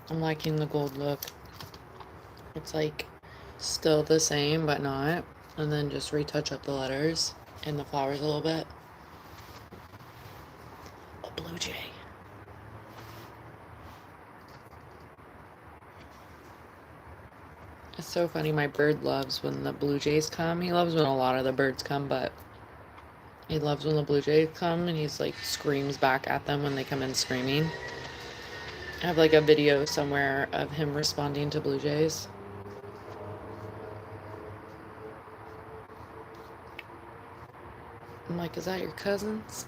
I'm liking the gold look. It's like still the same, but not. And then just retouch up the letters and the flowers a little bit. A blue jay. It's so funny. My bird loves when the blue jays come. He loves when a lot of the birds come, but he loves when the blue jays come and he's like screams back at them when they come in screaming. I have like a video somewhere of him responding to blue jays. I'm like, is that your cousins?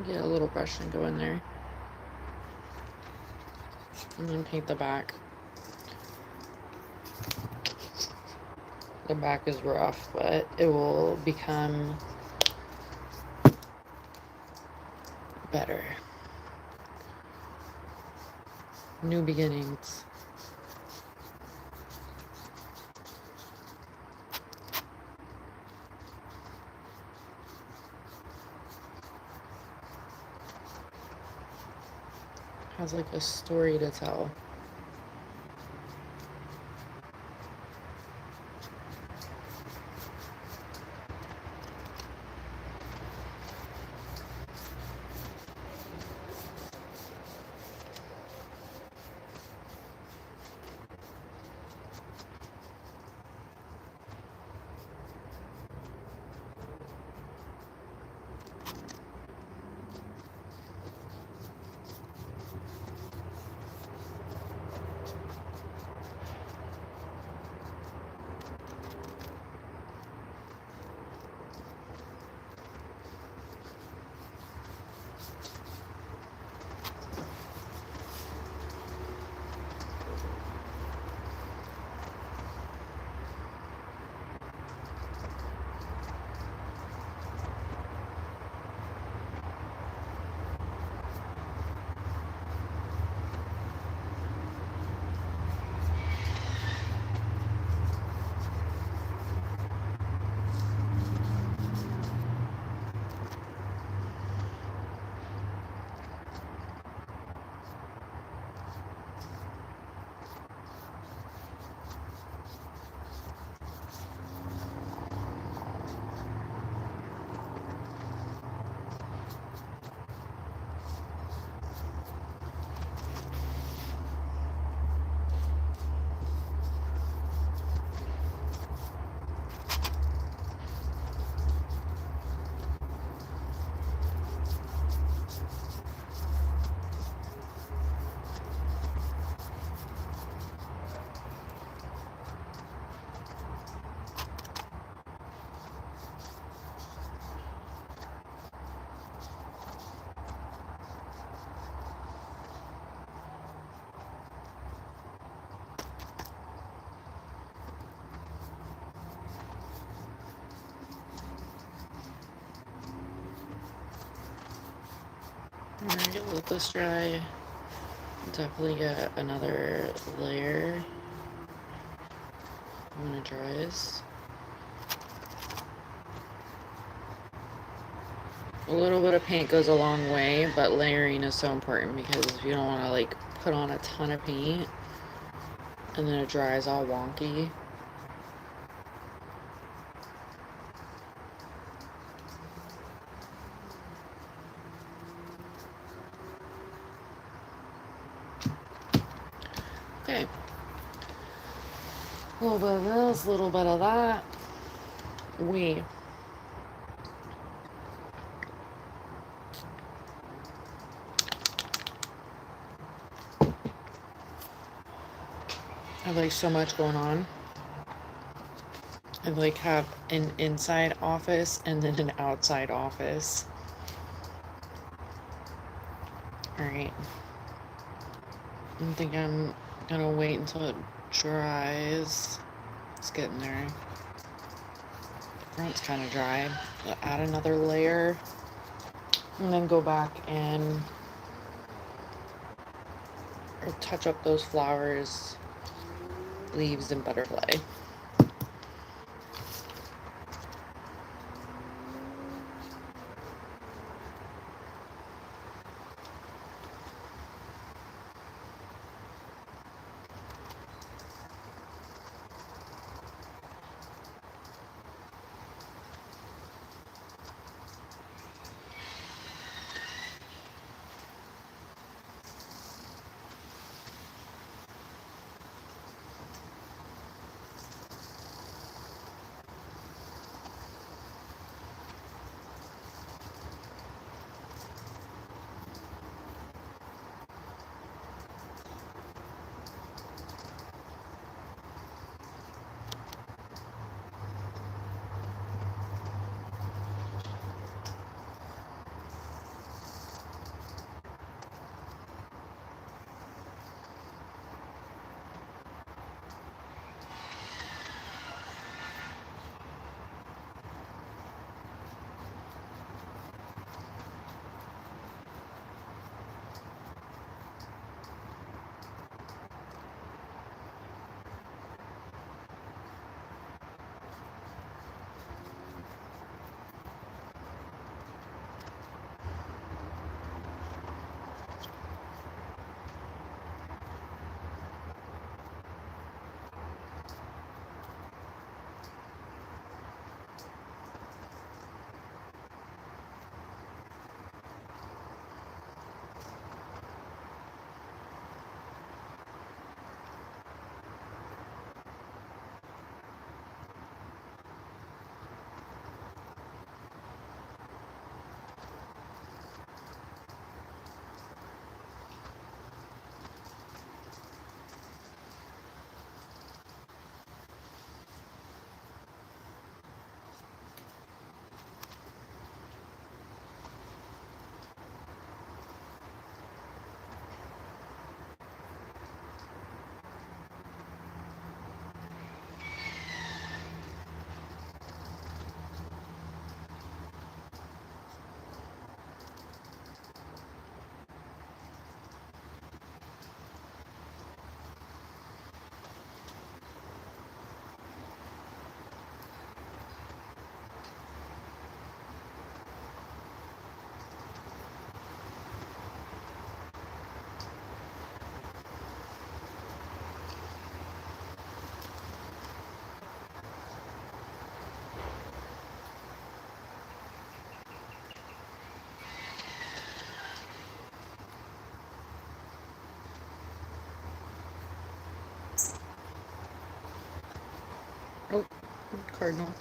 Get a little brush and go in there. And then paint the back. The back is rough, but it will become better. New beginnings. Has like a story to tell. Alright, let this dry. Definitely get another layer when it dries. A little bit of paint goes a long way, but layering is so important because if you don't want to like put on a ton of paint and then it dries all wonky. Okay. A little bit of this, a little bit of that. I have like so much going on. I like have an inside office and then an outside office. Alright. I think I'm gonna wait until it dries. It's getting there. Front's kind of dry. I'll add another layer and then go back and touch up those flowers, leaves, and butterfly. Oh, cardinal.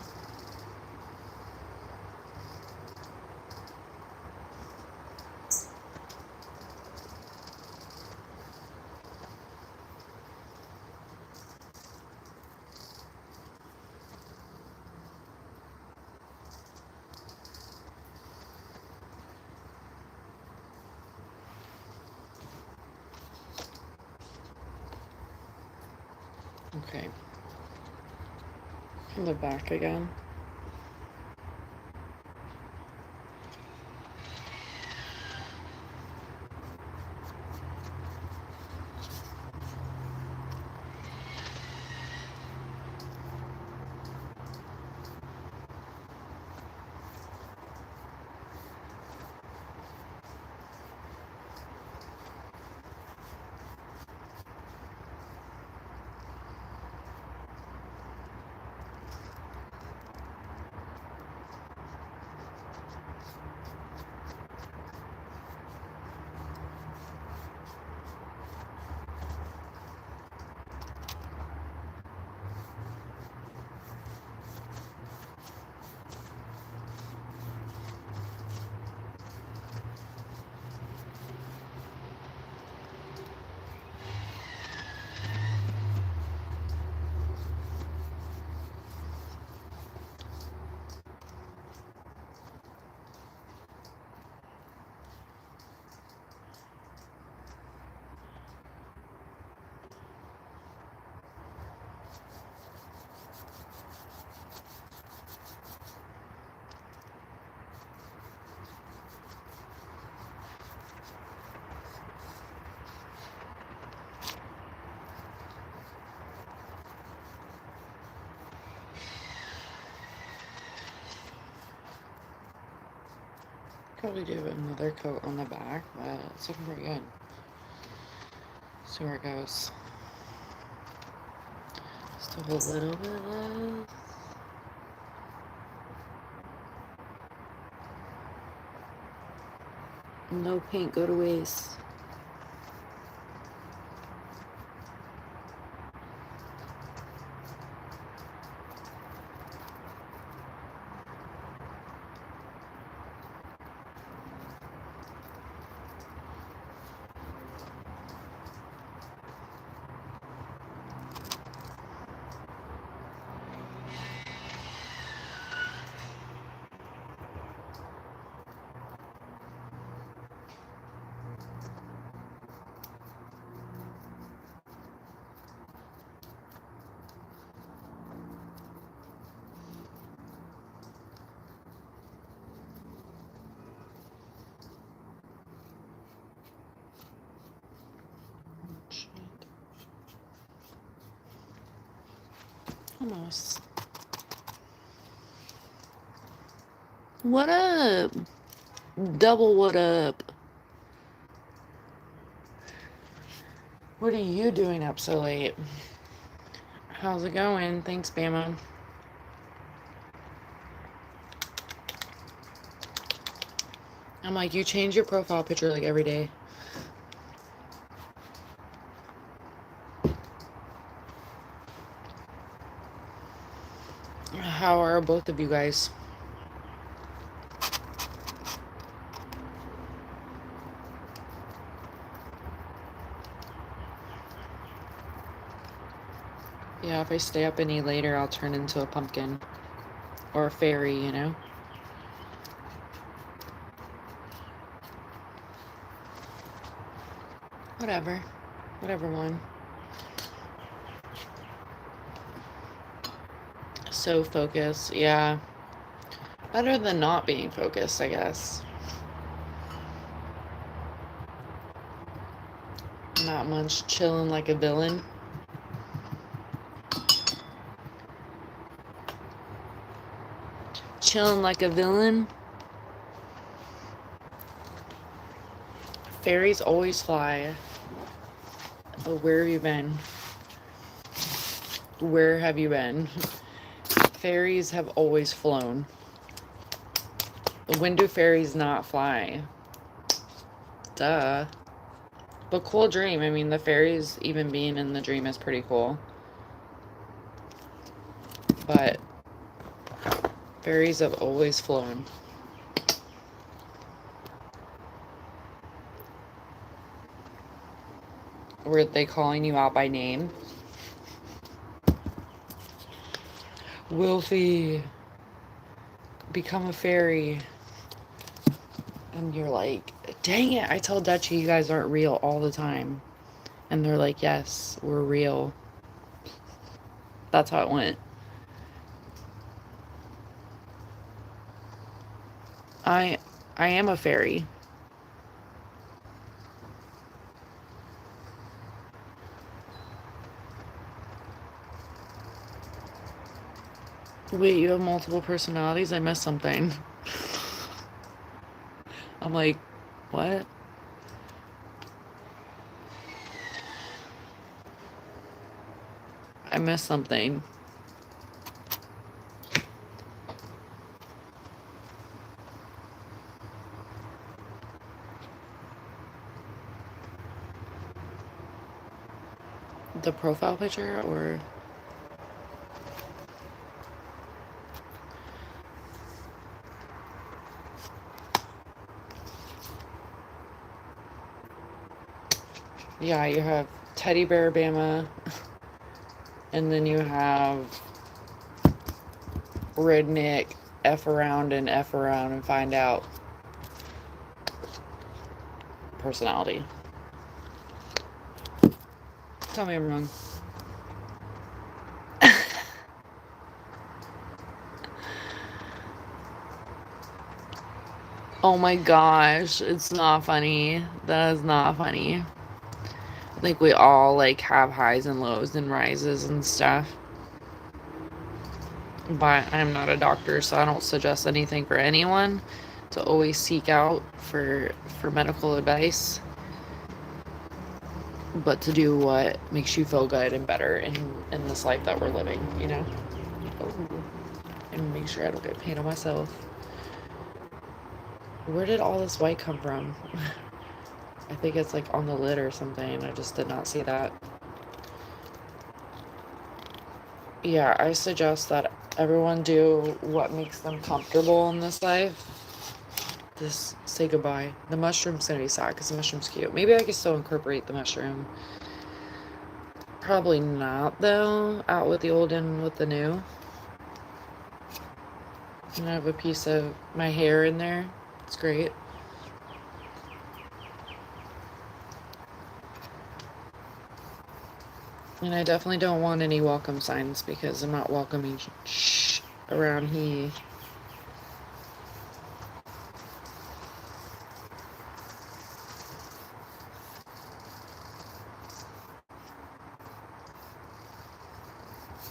Okay. In the back again. Probably do another coat on the back, but it's looking pretty good. See where it goes. Just a little bit less. No paint go to waste. Almost. What up? Double what up? What are you doing up so late? How's it going? Thanks, Bama. I'm like, you change your profile picture like every day. How are both of you guys? Yeah, if I stay up any later, I'll turn into a pumpkin. Or a fairy, you know? Whatever. Whatever one. So focused, yeah. Better than not being focused, I guess. Not much, chilling like a villain. Chilling like a villain. Fairies always fly. But where have you been? Where have you been? Fairies have always flown. When do fairies not fly? Duh. But cool dream. I mean, the fairies even being in the dream is pretty cool. But fairies have always flown. Were they calling you out by name? Wilfie, become a fairy. And you're like, dang it, I tell Dutchie you guys aren't real all the time. And they're like, yes, we're real. That's how it went. I am a fairy. Wait, you have multiple personalities? I missed something. I'm like, what? I missed something. The profile picture or... Yeah, you have Teddy Bear Bama, and then you have Redneck F around and find out personality. Tell me I'm wrong. Oh my gosh, it's not funny. That is not funny. I think we all like have highs and lows and rises and stuff. But I'm not a doctor, so I don't suggest anything for anyone. to always seek out for medical advice, but to do what makes you feel good and better in this life that we're living, you know? Oh, and make sure I don't get paint on myself. Where did all this white come from? I think it's like on the lid or something. I just did not see that. Yeah, I suggest that everyone do what makes them comfortable in this life. Just say goodbye. The mushroom's gonna be sad because the mushroom's cute. Maybe I could still incorporate the mushroom. Probably not, though. Out with the old and with the new. And I have a piece of my hair in there. It's great. And I definitely don't want any welcome signs because I'm not welcoming shh around here.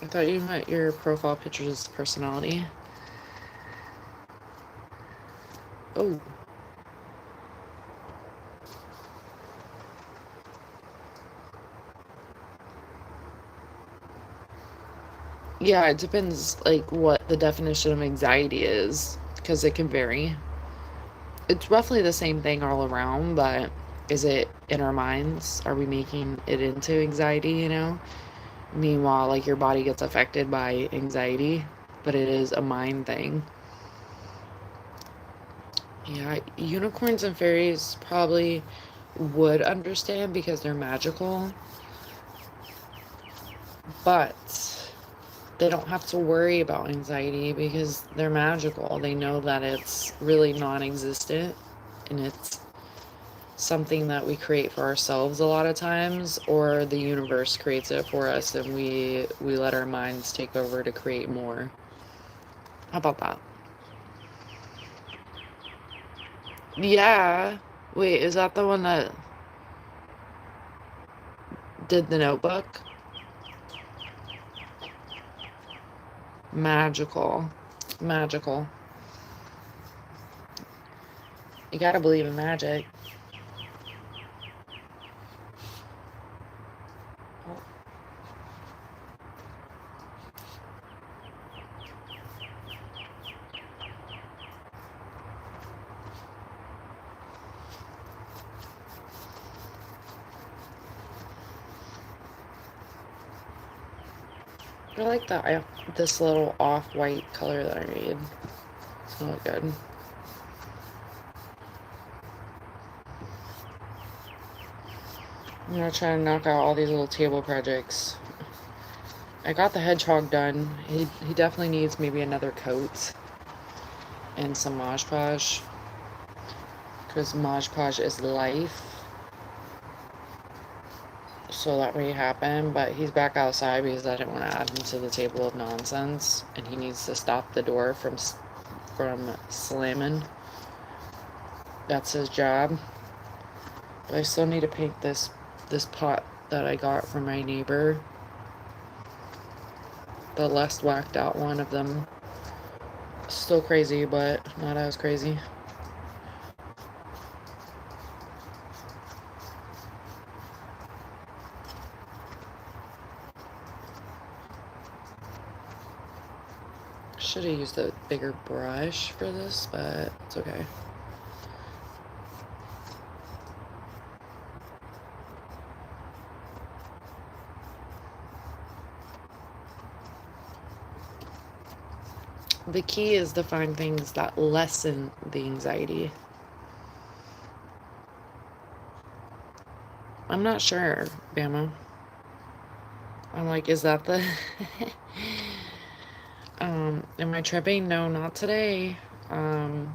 I thought you meant your profile picture's personality. Oh. Yeah, it depends, like, what the definition of anxiety is, because it can vary. It's roughly the same thing all around, but is it in our minds? Are we making it into anxiety, you know? Meanwhile, like, your body gets affected by anxiety, but it is a mind thing. Yeah, unicorns and fairies probably would understand because they're magical, but they don't have to worry about anxiety because they're magical. They know that it's really non-existent and it's something that we create for ourselves a lot of times, or the universe creates it for us and we let our minds take over to create more. How about that? Yeah. Wait, is that the one that did the Notebook? Magical. Magical. You gotta believe in magic. I like that. This little off-white color that I made. It's gonna look good. I'm gonna try to knock out all these little table projects. I got the hedgehog done. He definitely needs maybe another coat and some Mod Podge, because Mod Podge is life. So that may happen, but he's back outside because I didn't want to add him to the table of nonsense, and he needs to stop the door from slamming. That's his job. But I still need to paint this pot that I got from my neighbor. The less whacked out one of them. Still crazy, but not as crazy. Should have used a bigger brush for this, but it's okay. The key is to find things that lessen the anxiety. I'm not sure, Bama. I'm like, is that the... Am I tripping? No, not today. No,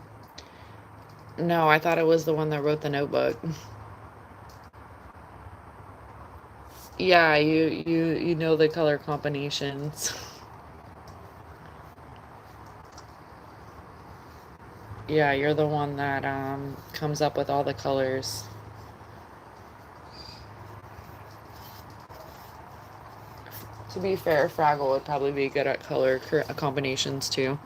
I thought it was the one that wrote the Notebook. Yeah, you know the color combinations. Yeah, you're the one that comes up with all the colors. To be fair, Fraggle would probably be good at color combinations too.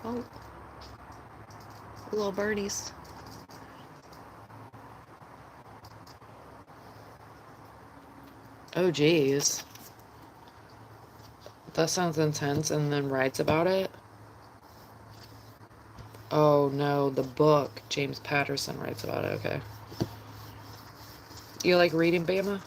Oh, little birdies. Oh, geez. That sounds intense, and then writes about it. Oh, no, the book. James Patterson writes about it. Okay. You like reading, Bama?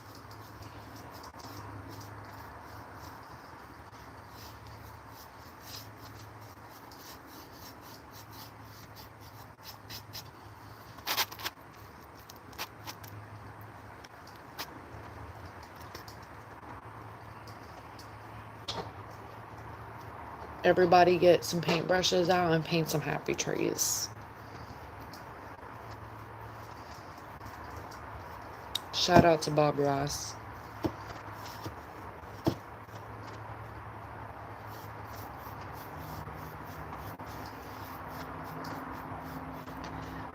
Everybody get some paintbrushes out and paint some happy trees. Shout out to Bob Ross.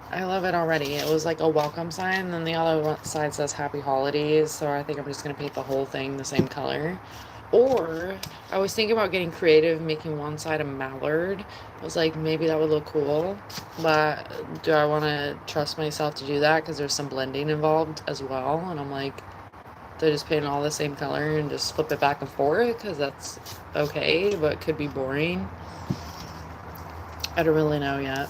I love it already. It was like a welcome sign, and then the other side says happy holidays, so I think I'm just going to paint the whole thing the same color. Or I was thinking about getting creative, making one side a mallard. I was like, maybe that would look cool, but do I want to trust myself to do that? Because there's some blending involved as well, and I'm like, do I just paint all the same color and just flip it back and forth? Because that's okay, but it could be boring. I don't really know yet.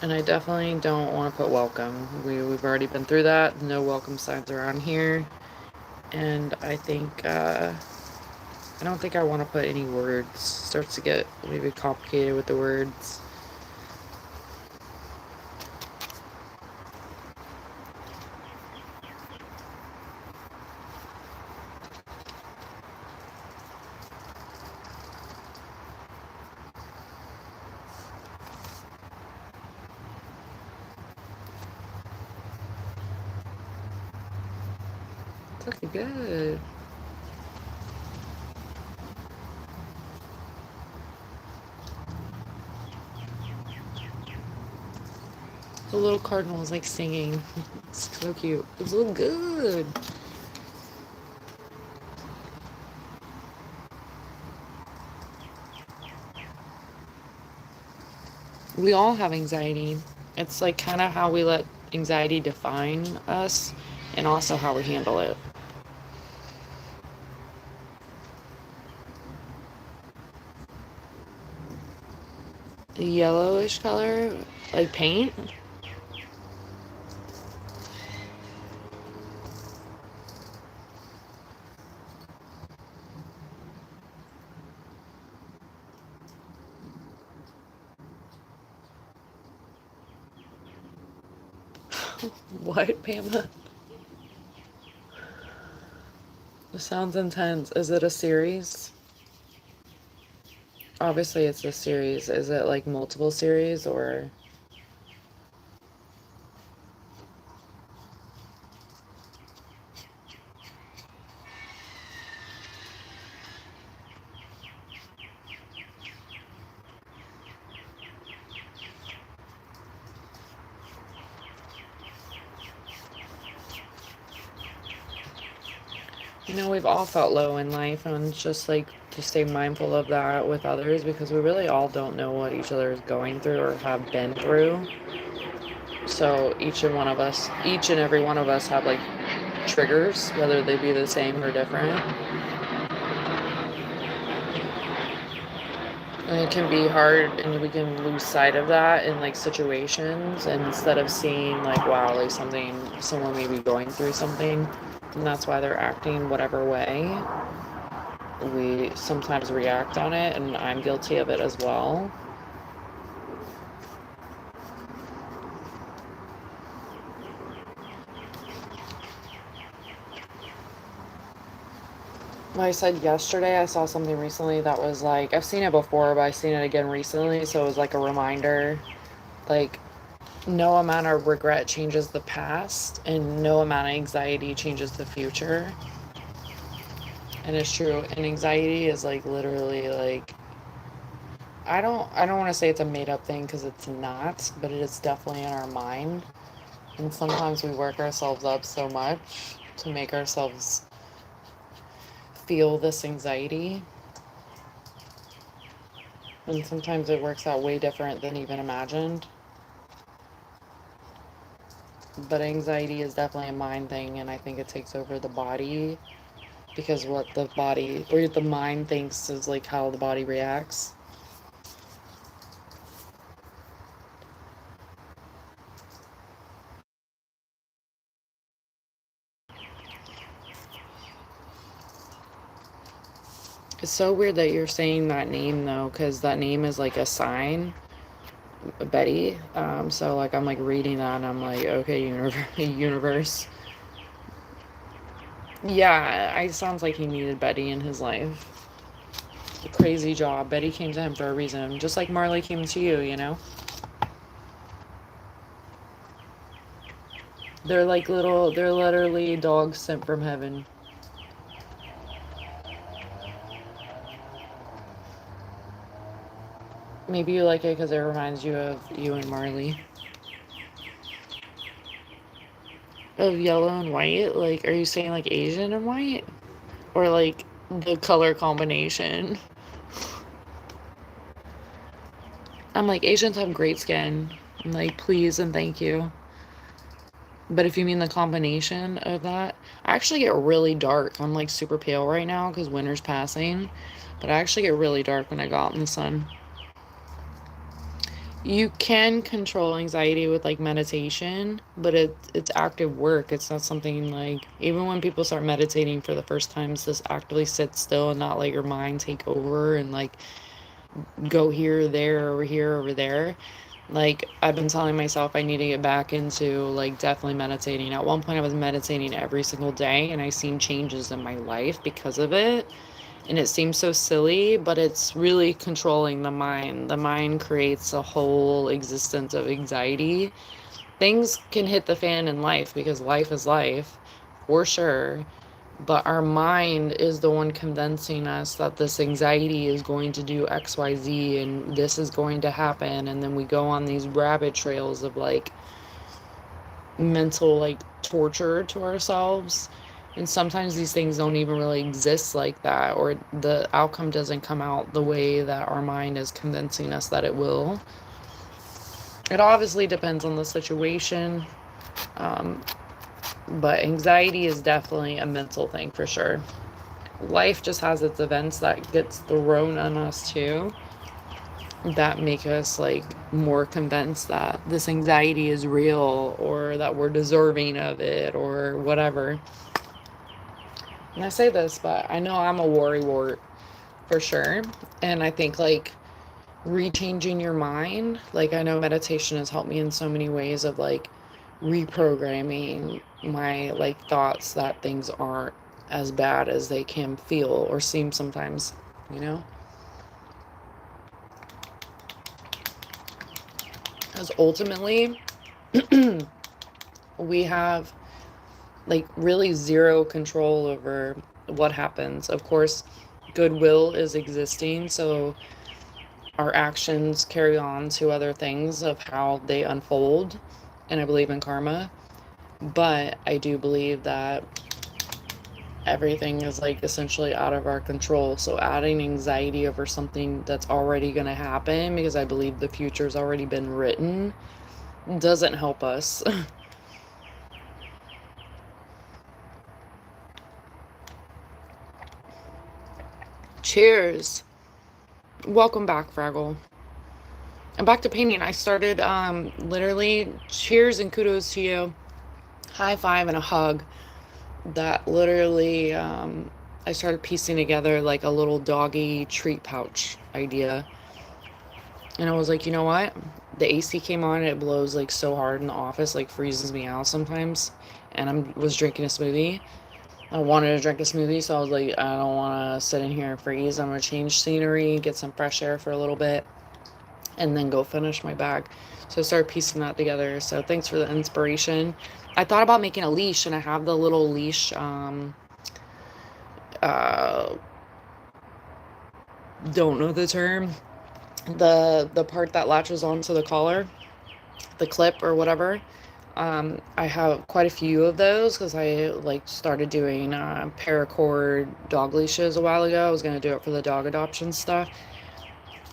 And I definitely don't want to put welcome. We've already been through that. No welcome signs around here. And I think, I don't think I want to put any words. Starts to get maybe complicated with the words. It's looking good. The little cardinal is like singing. It's so cute. It's looking good. We all have anxiety. It's like kind of how we let anxiety define us and also how we handle it. The yellowish color, like paint. What, Pamela? It sounds intense. Is it a series? Obviously, it's a series. Is it like multiple series or? You know, we've all felt low in life, and it's just like to stay mindful of that with others because we really all don't know what each other is going through or have been through. So each and every one of us have like triggers, whether they be the same or different. And it can be hard, and we can lose sight of that in like situations, and instead of seeing like, wow, like someone may be going through something, and that's why they're acting whatever way. We sometimes react on it, and I'm guilty of it as well. Like I said yesterday, I saw something recently that was like, I've seen it before, but I've seen it again recently, so it was like a reminder, like, no amount of regret changes the past, and no amount of anxiety changes the future. And it's true. And anxiety is like literally like, I don't want to say it's a made up thing because it's not, but it is definitely in our mind. And sometimes we work ourselves up so much to make ourselves feel this anxiety. And sometimes it works out way different than even imagined. But anxiety is definitely a mind thing, and I think it takes over the body because what the body or the mind thinks is like how the body reacts. It's so weird that you're saying that name though, because that name is like a sign, Betty. So like I'm like reading that and I'm like, okay, universe. Yeah, it sounds like he needed Betty in his life. Crazy job. Betty came to him for a reason, just like Marley came to you, you know? They're like they're literally dogs sent from heaven. Maybe you like it because it reminds you of you and Marley. Of yellow and white? Like, are you saying like Asian and white? Or like the color combination? I'm like, Asians have great skin. I'm like, please and thank you. But if you mean the combination of that, I actually get really dark. I'm like super pale right now because winter's passing. But I actually get really dark when I go out in the sun. You can control anxiety with like meditation, but it's active work. It's not something like even when people start meditating for the first time, just actively sit still and not let your mind take over and like go here, there, over here, over there. Like I've been telling myself I need to get back into like definitely meditating. At one point I was meditating every single day and I seen changes in my life because of it. And it seems so silly, but it's really controlling the mind. The mind creates a whole existence of anxiety. Things can hit the fan in life because life is life, for sure. But our mind is the one convincing us that this anxiety is going to do XYZ and this is going to happen. And then we go on these rabbit trails of like mental like torture to ourselves. And sometimes these things don't even really exist like that, or the outcome doesn't come out the way that our mind is convincing us that it will. It obviously depends on the situation, but anxiety is definitely a mental thing for sure. Life just has its events that gets thrown on us too that make us like more convinced that this anxiety is real or that we're deserving of it or whatever. And I say this, but I know I'm a worrywart for sure. And I think like rechanging your mind, like I know meditation has helped me in so many ways of like reprogramming my like thoughts that things aren't as bad as they can feel or seem sometimes, you know? Because ultimately, we have like really zero control over what happens. Of course, goodwill is existing, so our actions carry on to other things of how they unfold, and I believe in karma. But I do believe that everything is like essentially out of our control. So adding anxiety over something that's already going to happen because I believe the future's already been written doesn't help us. Cheers. Welcome back, Fraggle. I'm back to painting. I started literally cheers and kudos to you. High five and a hug. That literally I started piecing together like a little doggy treat pouch idea. And I was like, you know what? The AC came on and it blows like so hard in the office, like freezes me out sometimes. And I was drinking a smoothie. I wanted to drink a smoothie, so I was like, I don't want to sit in here and freeze. I'm going to change scenery, get some fresh air for a little bit, and then go finish my bag. So I started piecing that together. So thanks for the inspiration. I thought about making a leash, and I have the little leash, don't know the term, the part that latches onto the collar, the clip or whatever. I have quite a few of those because I like started doing paracord dog leashes a while ago. I was going to do it for the dog adoption stuff.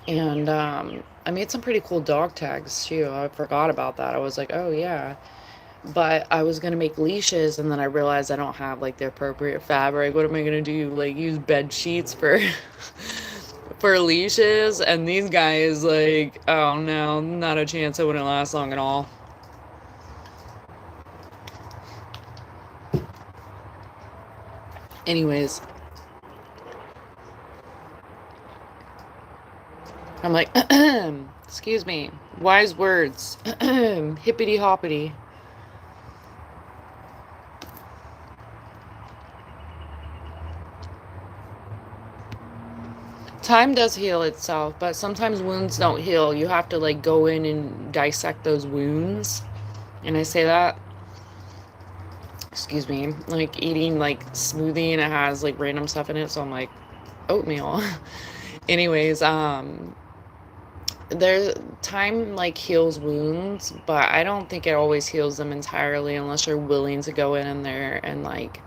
And I made some pretty cool dog tags too. I forgot about that. I was like, oh yeah. But I was gonna make leashes, and then I realized I don't have like the appropriate fabric. What am I gonna do? Like use bed sheets for for leashes? And these guys, like, oh no, not a chance. It wouldn't last long at all. Anyways, I'm like, excuse me, wise words, hippity hoppity. Time does heal itself, but sometimes wounds don't heal. You have to like go in and dissect those wounds. And I say that, excuse me, like eating like smoothie and it has like random stuff in it, so I'm like, oatmeal. Anyways, there's time like heals wounds, but I don't think it always heals them entirely unless you're willing to go in there and like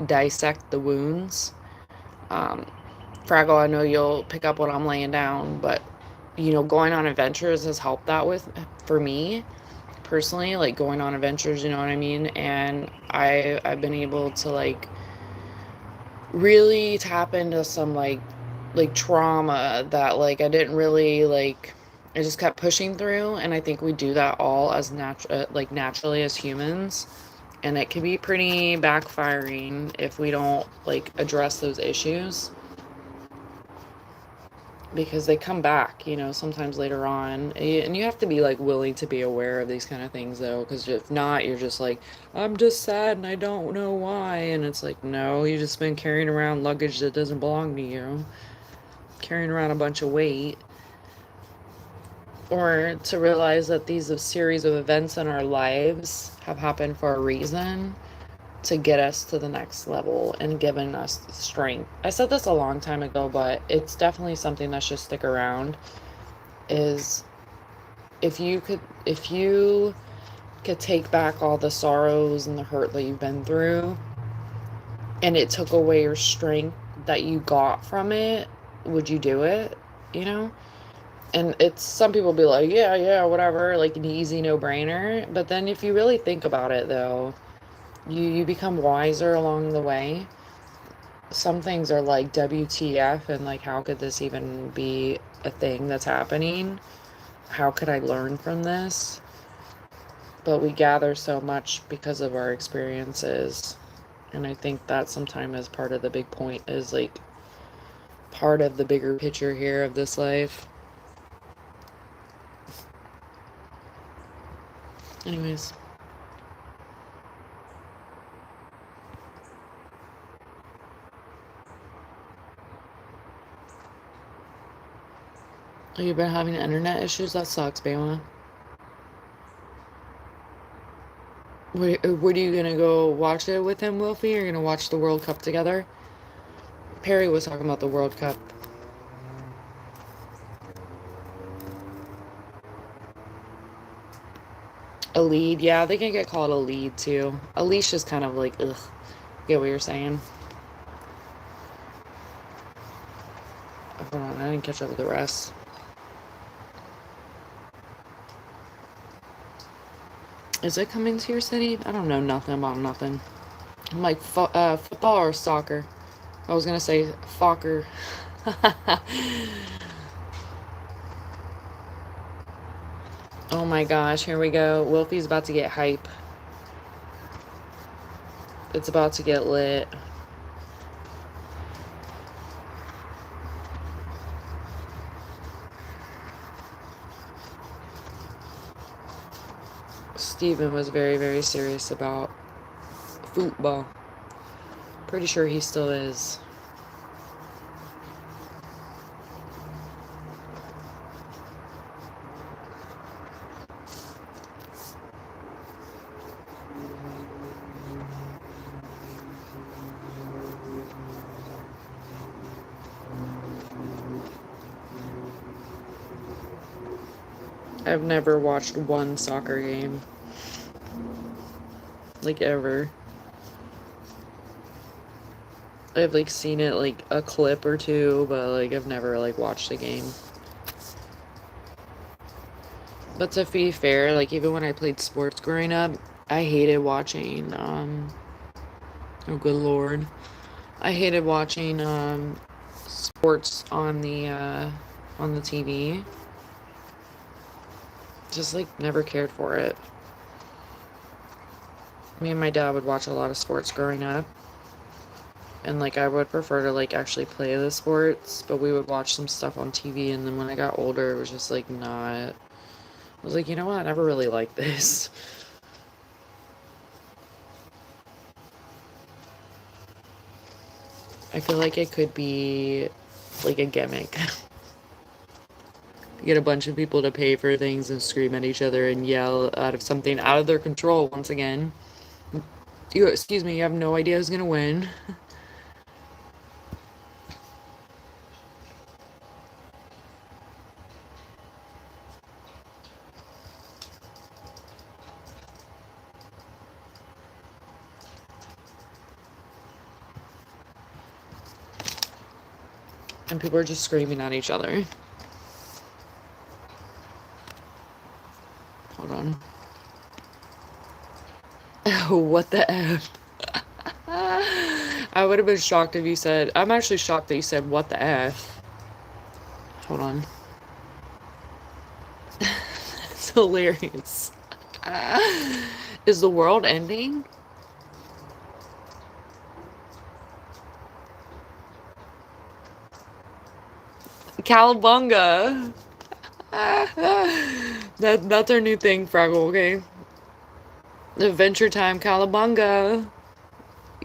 dissect the wounds. Um, Fraggle, I know you'll pick up what I'm laying down, but you know, going on adventures has helped that with for me personally, like going on adventures, you know what I mean? And I've been able to like really tap into some like trauma that like I didn't really like I just kept pushing through, and I think we do that all as like naturally as humans, and it can be pretty backfiring if we don't like address those issues because they come back, you know, sometimes later on. And you have to be like willing to be aware of these kind of things though, because if not, you're just like, I'm just sad and I don't know why. And it's like, no, you just been carrying around luggage that doesn't belong to you, carrying around a bunch of weight. Or to realize that these series of events in our lives have happened for a reason, to get us to the next level and giving us strength. I said this a long time ago, but it's definitely something that should stick around. Is if you could take back all the sorrows and the hurt that you've been through, and it took away your strength that you got from it, would you do it? You know? And it's, some people be like, yeah, whatever, like an easy no-brainer. But then if you really think about it though, you become wiser along the way. Some things are like WTF, and like, how could this even be a thing that's happening? How could I learn from this? But we gather so much because of our experiences. And I think that sometimes is part of the big point, is like part of the bigger picture here of this life. Anyways. Oh, you've been having internet issues? That sucks, Bama. What are you gonna go watch it with him, Wolfie? Or are you gonna watch the World Cup together? Perry was talking about the World Cup. A lead, yeah, they can get called a lead too. A leash is kind of like, ugh. Get what you're saying? Hold on, I didn't catch up with the rest. Is it coming to your city? I don't know nothing about nothing. I'm like, football or soccer? I was gonna say Fokker. Oh my gosh, here we go. Wolfie's about to get hype. It's about to get lit. Steven was very, very serious about football. Pretty sure he still is. I've never watched one soccer game. like ever. I've like seen it like a clip or two, but like I've never like watched the game. But to be fair, like even when I played sports growing up, I hated watching oh good lord. I hated watching sports on the TV. Just like never cared for it. Me and my dad would watch a lot of sports growing up. And like I would prefer to like actually play the sports, but we would watch some stuff on TV, and then when I got older it was just like not. I was like, you know what, I never really liked this. I feel like it could be like a gimmick. Get a bunch of people to pay for things and scream at each other and yell out of something out of their control once again. Excuse me, you have no idea who's gonna win. And people are just screaming at each other. Hold on. Oh, what the F? I would have been shocked if you said, I'm actually shocked that you said, what the F? Hold on. It's hilarious. Is the world ending? Cowabunga. That's our new thing, Fraggle, okay? Adventure Time Cowabunga.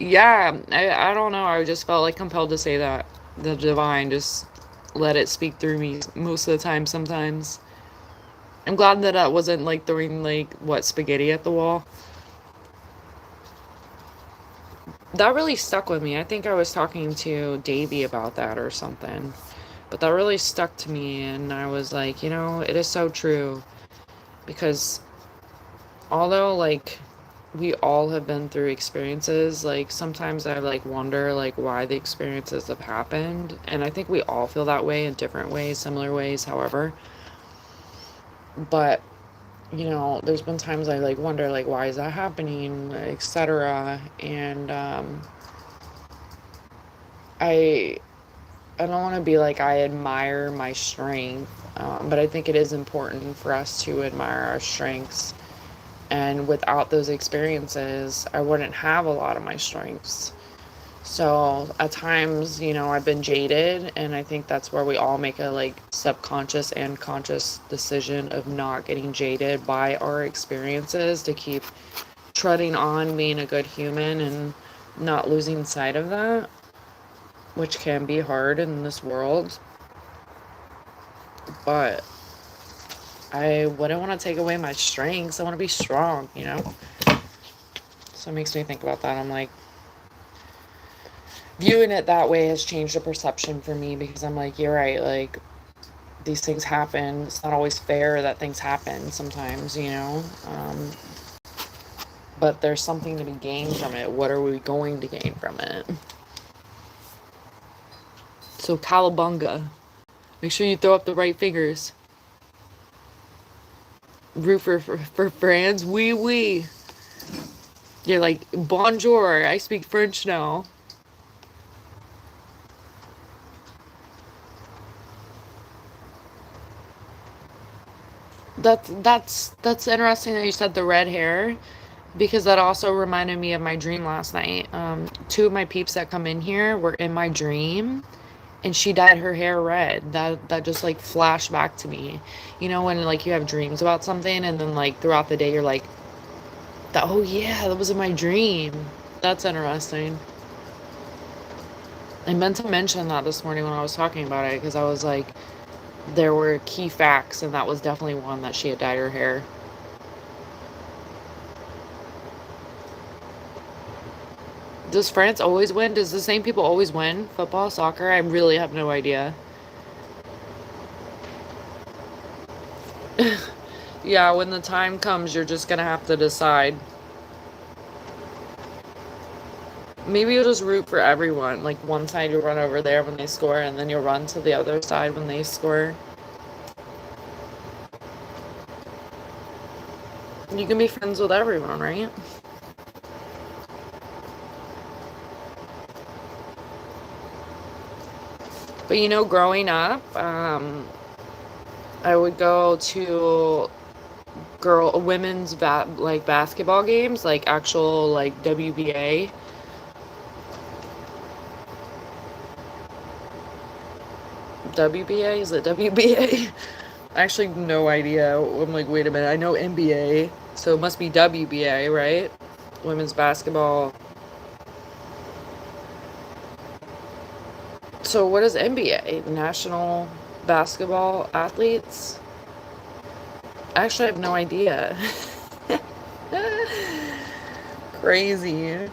Yeah, I don't know. I just felt like compelled to say that. The divine just let it speak through me most of the time sometimes. I'm glad that I wasn't like throwing like what spaghetti at the wall. That really stuck with me. I think I was talking to Davey about that or something. But that really stuck to me, and I was like, you know, it is so true. Because although like we all have been through experiences, like sometimes I like wonder like why the experiences have happened, and I think we all feel that way in different ways, similar ways, however. But you know, there's been times I like wonder like why is that happening, etc. And I I don't want to be like I admire my strength, but I think it is important for us to admire our strengths. And without those experiences, I wouldn't have a lot of my strengths. So at times, you know, I've been jaded, and I think that's where we all make a like subconscious and conscious decision of not getting jaded by our experiences to keep treading on being a good human and not losing sight of that, which can be hard in this world. But I wouldn't want to take away my strengths. I want to be strong, you know? So it makes me think about that. I'm like, viewing it that way has changed the perception for me, because I'm like, you're right, like, these things happen. It's not always fair that things happen sometimes, you know? But there's something to be gained from it. What are we going to gain from it? So, Cowabunga. Make sure you throw up the right fingers. Root for France. Oui, oui. You're like, bonjour. I speak French now. That's interesting that you said the red hair, because that also reminded me of my dream last night. Two of my peeps that come in here were in my dream, and she dyed her hair red. That just like flashed back to me. You know when like you have dreams about something, and then like throughout the day you're like, oh yeah, that was in my dream. That's interesting. I meant to mention that this morning when I was talking about it, because I was like, there were key facts, and that was definitely one, that she had dyed her hair. Does France always win? Does the same people always win? Football, soccer? I really have no idea. Yeah, when the time comes, you're just gonna have to decide. Maybe you'll just root for everyone. Like one side you'll run over there when they score, and then you'll run to the other side when they score. You can be friends with everyone, right? But you know, growing up, I would go to women's basketball games, like actual like WBA. WBA? Is it WBA? Actually, no idea. I'm like, wait a minute. I know NBA, so it must be WBA, right? Women's basketball. So what is NBA? National Basketball Athletes? Actually, I have no idea. Crazy.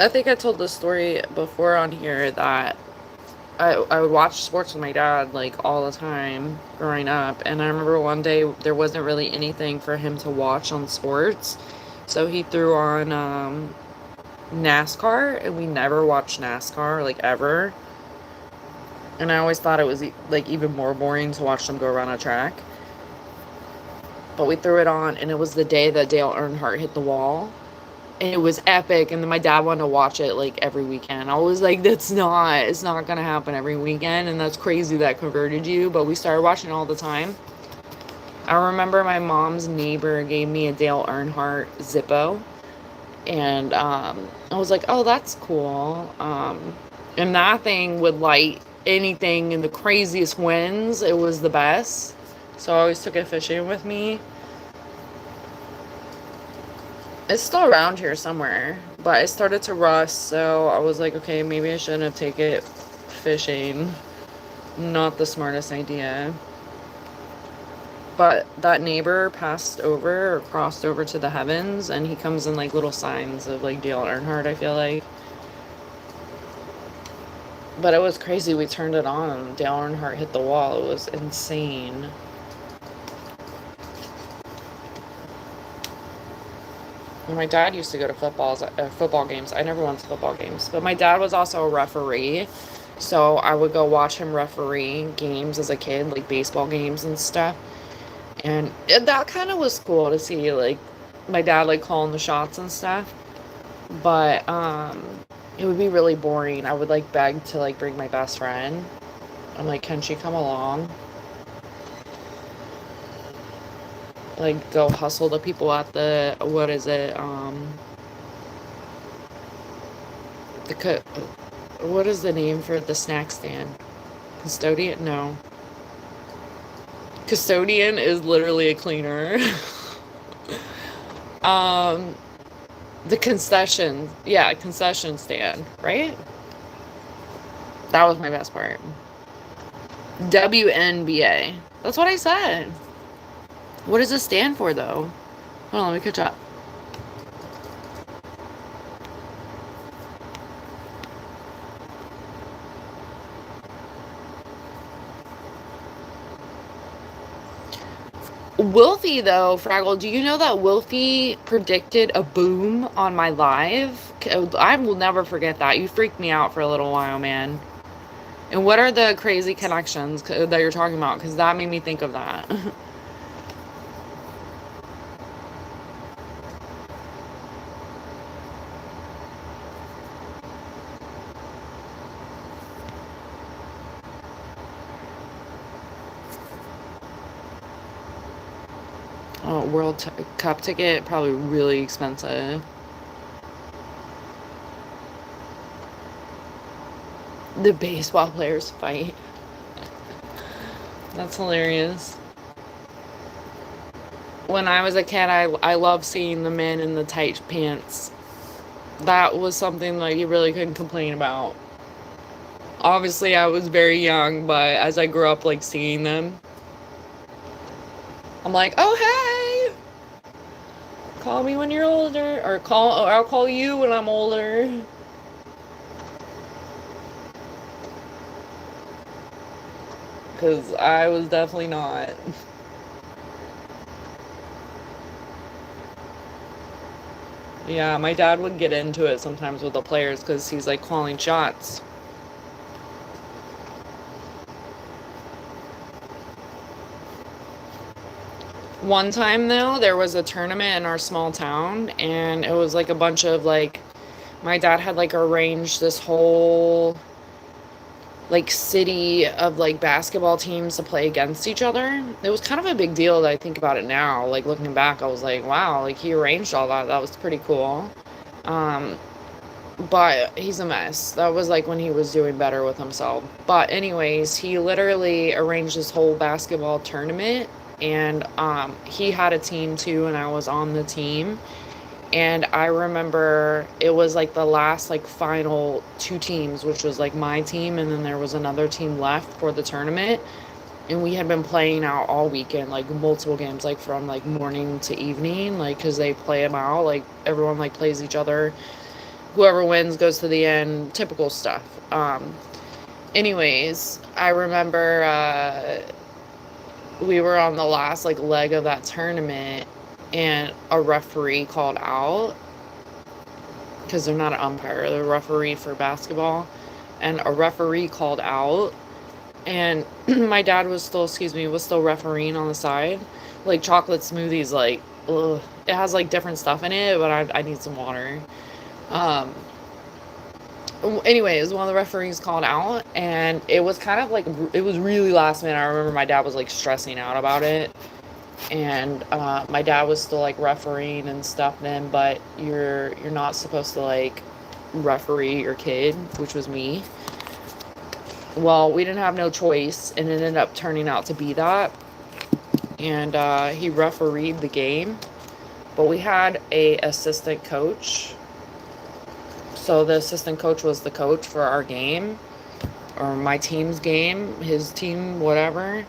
I think I told this story before on here that I would watch sports with my dad like all the time growing up, and I remember one day there wasn't really anything for him to watch on sports, so he threw on NASCAR, and we never watched NASCAR like ever, and I always thought it was like even more boring to watch them go around a track. But we threw it on, and it was the day that Dale Earnhardt hit the wall. And it was epic, and then my dad wanted to watch it like every weekend. I was like, it's not gonna happen every weekend, and that's crazy that converted you. But we started watching it all the time. I remember my mom's neighbor gave me a Dale Earnhardt Zippo, and I was like, oh, that's cool. And that thing would light anything in the craziest winds. It was the best. So I always took it fishing with me. It's still around here somewhere, but it started to rust, so I was like, okay, maybe I shouldn't have taken it fishing. Not the smartest idea. But that neighbor passed over or crossed over to the heavens, and he comes in like little signs of like Dale Earnhardt, I feel like. But it was crazy. We turned it on, and Dale Earnhardt hit the wall. It was insane. My dad used to go to football games. I never went to football games, but my dad was also a referee, so I would go watch him referee games as a kid, like baseball games and stuff. And that kind of was cool to see, like my dad like calling the shots and stuff. But it would be really boring. I would like beg to like bring my best friend. I'm like, can she come along? Like go hustle the people at the what is it? What is the name for the snack stand? Custodian? No. Custodian is literally a cleaner. um, the concession, yeah, concession stand, right? That was my best part. WNBA. That's what I said. What does it stand for, though? Hold on, let me catch up. Wolfie, though, Fraggle, do you know that Wolfie predicted a boom on my live? I will never forget that. You freaked me out for a little while, man. And what are the crazy connections that you're talking about? Because that made me think of that. Oh, Cup ticket, probably really expensive. The baseball players fight. That's hilarious. When I was a kid, I loved seeing the men in the tight pants. That was something like you really couldn't complain about. Obviously, I was very young, but as I grew up, like seeing them, I'm like, oh hey, call me when you're older, or I'll call you when I'm older. Because I was definitely not. Yeah, my dad would get into it sometimes with the players because he's like calling shots. One time though, there was a tournament in our small town, and it was like a bunch of like, my dad had like arranged this whole like city of like basketball teams to play against each other. It was kind of a big deal that I think about it now. Like looking back, I was like, wow, like he arranged all that. That was pretty cool. Um, but he's a mess. That was like when he was doing better with himself. But anyways, he literally arranged this whole basketball tournament, and he had a team too, and I was on the team. And I remember it was like the last like final two teams, which was like my team, and then there was another team left for the tournament. And we had been playing out all weekend, like multiple games, like from like morning to evening, like because they play them out, like everyone like plays each other. Whoever wins goes to the end, typical stuff. Anyways, I remember we were on the last like leg of that tournament, and a referee called out, because they're not an umpire, they're a referee for basketball, and a referee called out, and my dad was still, was still refereeing on the side. Like chocolate smoothies, like, ugh, it has like different stuff in it, but I need some water. Um, Anyways, one of the referees called out, and it was kind of like, it was really last minute. I remember my dad was like stressing out about it, and my dad was still like refereeing and stuff then, but you're not supposed to like referee your kid, which was me. Well, we didn't have no choice, and it ended up turning out to be that, and he refereed the game, but we had a assistant coach. So the assistant coach was the coach for our game, or my team's game, his team, whatever.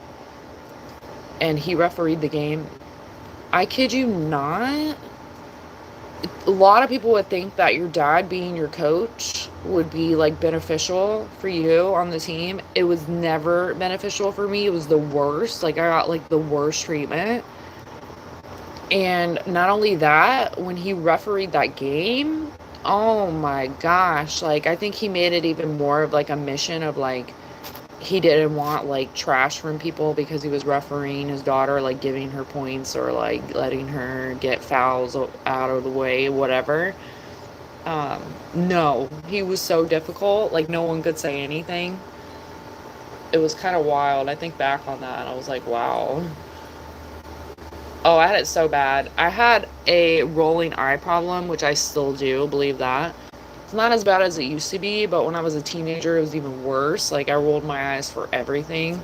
And he refereed the game. I kid you not. A lot of people would think that your dad being your coach would be like beneficial for you on the team. It was never beneficial for me. It was the worst. Like I got like the worst treatment. And not only that, when he refereed that game, oh my gosh, like I think he made it even more of like a mission of like he didn't want like trash from people because he was refereeing his daughter, like giving her points or like letting her get fouls out of the way, whatever. No, he was so difficult, like no one could say anything. It was kind of wild. I think back on that and I was like, wow. Oh, I had it so bad. I had a rolling eye problem, which I still do, believe that. It's not as bad as it used to be, but when I was a teenager, it was even worse. Like, I rolled my eyes for everything.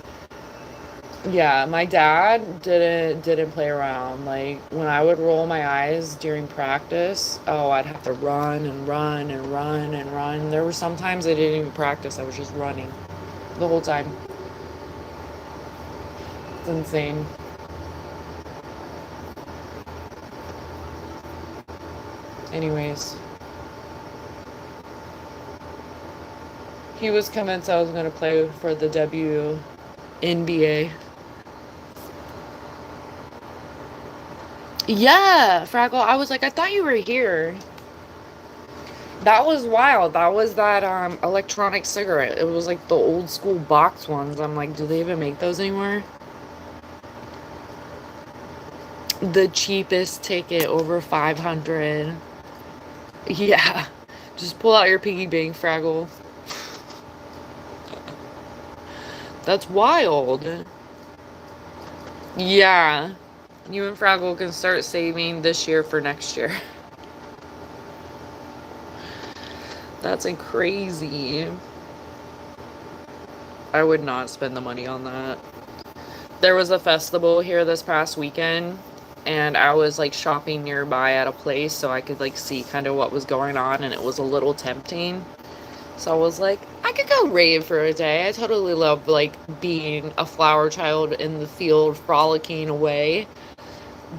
Yeah, my dad didn't play around. Like, when I would roll my eyes during practice, oh, I'd have to run and run and run and run. There were some times I didn't even practice. I was just running the whole time. It's insane. Anyways, he was convinced I was going to play for the WNBA. Yeah, Fraggle. I was like, I thought you were here. That was wild. That was that electronic cigarette. It was like the old school box ones. I'm like, do they even make those anymore? The cheapest ticket, over 500. Yeah. Just pull out your piggy bank, Fraggle. That's wild. Yeah. You and Fraggle can start saving this year for next year. That's crazy. I would not spend the money on that. There was a festival here this past weekend, and I was like shopping nearby at a place so I could like see kind of what was going on, and it was a little tempting. So I was like, I could go rave for a day. I totally love like being a flower child in the field, frolicking away.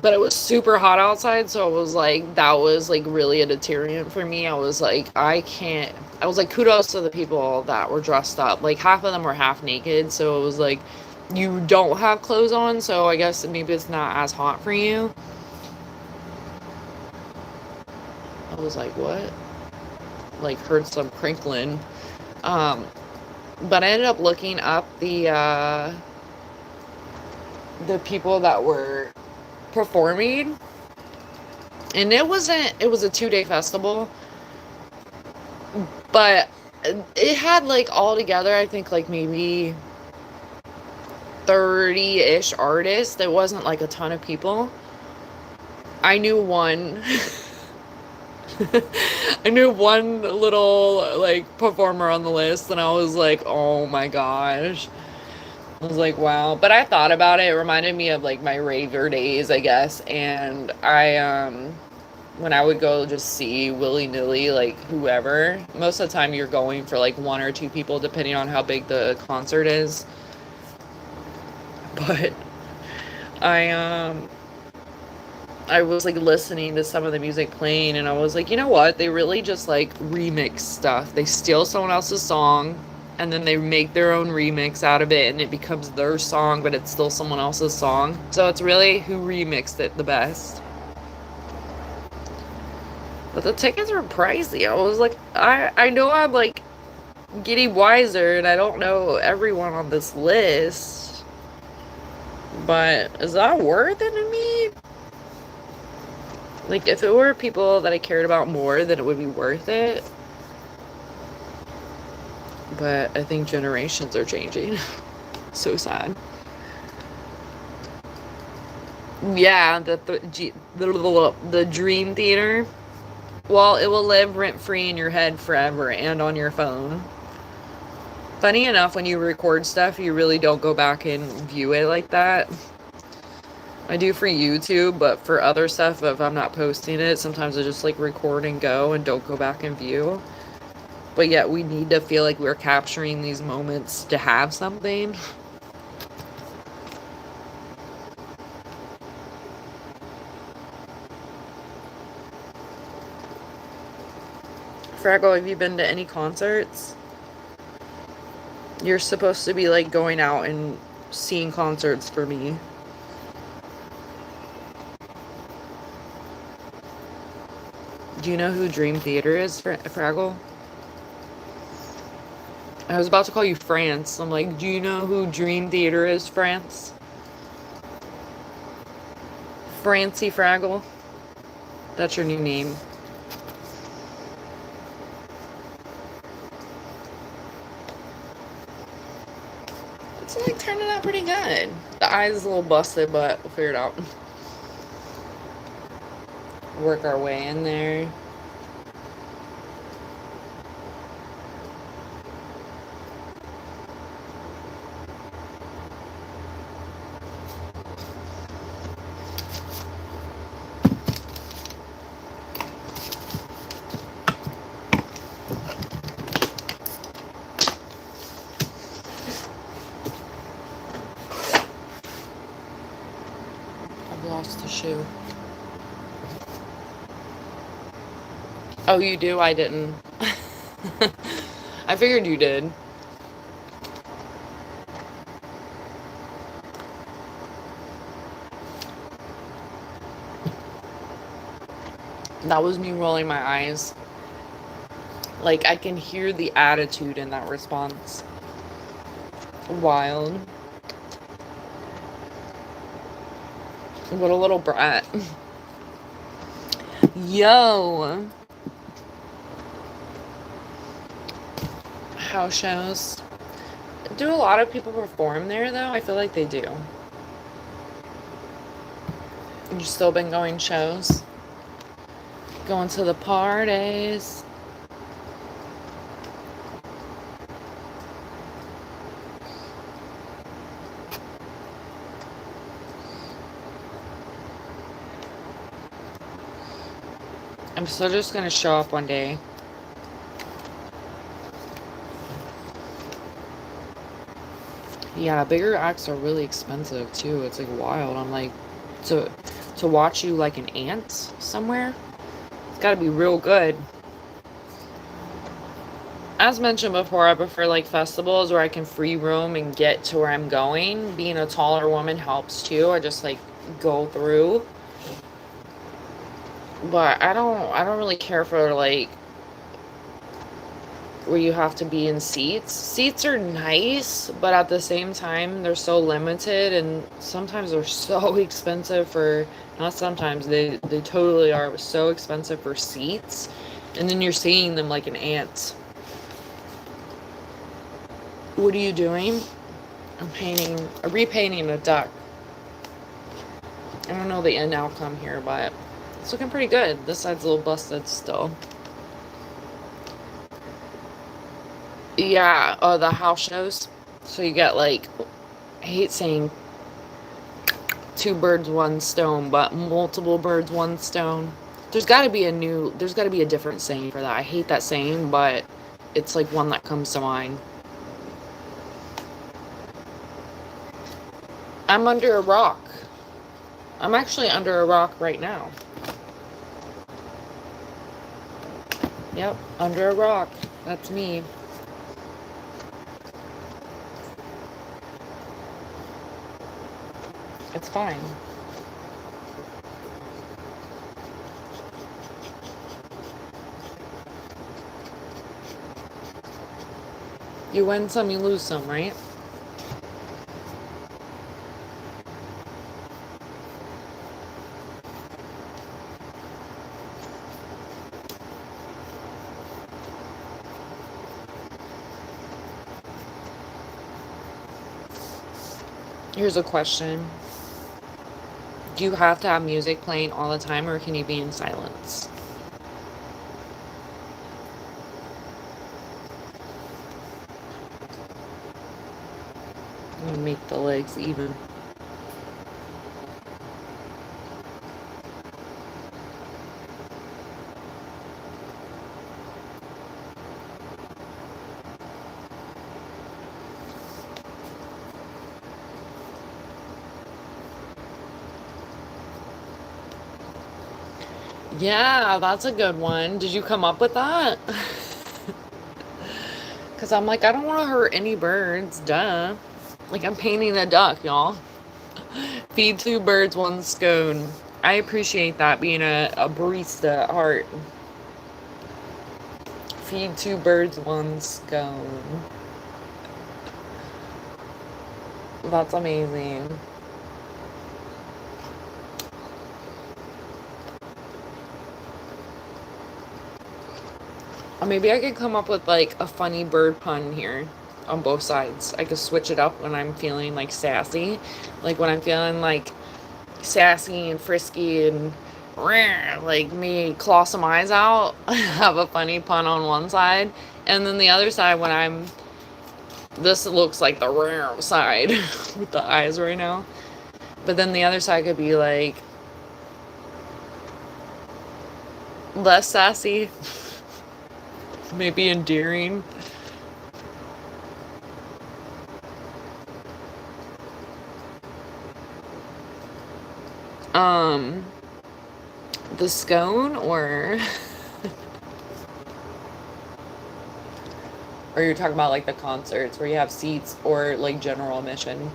But it was super hot outside, so I was like, that was like really a deterrent for me. I was like, I can't. I was like, kudos to the people that were dressed up. Like half of them were half naked, so it was like, you don't have clothes on, so I guess maybe it's not as hot for you. was like, what? Like, heard some crinkling. But I ended up looking up the people that were performing, and it was a 2-day festival, but it had like all together, I think like maybe 30-ish artists. It wasn't like a ton of people. I knew one. I knew one little like performer on the list, and I was like, oh my gosh. I was like, wow. But I thought about it. It reminded me of like my raver days, I guess. And when I would go just see willy-nilly, like whoever, most of the time you're going for like 1 or 2 people, depending on how big the concert is. But I was like listening to some of the music playing, and I was like, you know what? They really just like remix stuff. They steal someone else's song, and then they make their own remix out of it, and it becomes their song, but it's still someone else's song. So it's really who remixed it the best. But the tickets were pricey. I was like, I know I'm like getting wiser, and I don't know everyone on this list, but is that worth it to me? Like, if it were people that I cared about more, then it would be worth it. But I think generations are changing. So sad. Yeah, the Dream Theater. Well, it will live rent-free in your head forever and on your phone. Funny enough, when you record stuff, you really don't go back and view it like that. I do for YouTube, but for other stuff, if I'm not posting it, sometimes I just like record and go and don't go back and view. But yet we need to feel like we're capturing these moments to have something. Fraggle, have you been to any concerts? You're supposed to be like going out and seeing concerts for me. Do you know who Dream Theater is, Fraggle? I was about to call you France. I'm like, do you know who Dream Theater is, France? Francie Fraggle. That's your new name. It's like turning out pretty good. The eye's a little busted, but we'll figure it out. Work our way in there. I've lost the shoe. Oh, you do? I didn't. I figured you did. That was me rolling my eyes. Like, I can hear the attitude in that response. Wild. What a little brat. Yo. House shows. Do a lot of people perform there, though? I feel like they do. You've still been going shows? Going to the parties? I'm still just gonna show up one day. Yeah, bigger acts are really expensive too. It's like wild. I'm like, to watch you like an ant somewhere, it's gotta be real good. As mentioned before, I prefer like festivals where I can free roam and get to where I'm going. Being a taller woman helps too. I just like go through. But I don't really care for like where you have to be in seats. Seats are nice, but at the same time they're so limited and sometimes they're so expensive for not sometimes they totally are so expensive for seats. And then you're seeing them like an ant. What are you doing? I'm repainting a duck. I don't know the end outcome here, but it's looking pretty good. This side's a little busted still. Yeah, the house shows. So you get like, I hate saying two birds, one stone, but multiple birds, one stone. There's got to be a different saying for that. I hate that saying, but it's like one that comes to mind. I'm under a rock. I'm actually under a rock right now. Yep, under a rock. That's me. It's fine. You win some, you lose some, right? Here's a question. Do you have to have music playing all the time, or can you be in silence? I'm gonna make the legs even. Yeah, that's a good one. Did you come up with that? Because I'm like, I don't want to hurt any birds. Duh. Like, I'm painting a duck, y'all. Feed two birds, one scone. I appreciate that being a barista at heart. Feed two birds, one scone. That's amazing. Or maybe I could come up with like a funny bird pun here on both sides. I could switch it up when I'm feeling like sassy. Like when I'm feeling like sassy and frisky and like me claw some eyes out, have a funny pun on one side. And then the other side when this looks like the rare side with the eyes right now. But then the other side could be like less sassy, maybe endearing. The scone or or you're talking about like the concerts where you have seats or like general admission?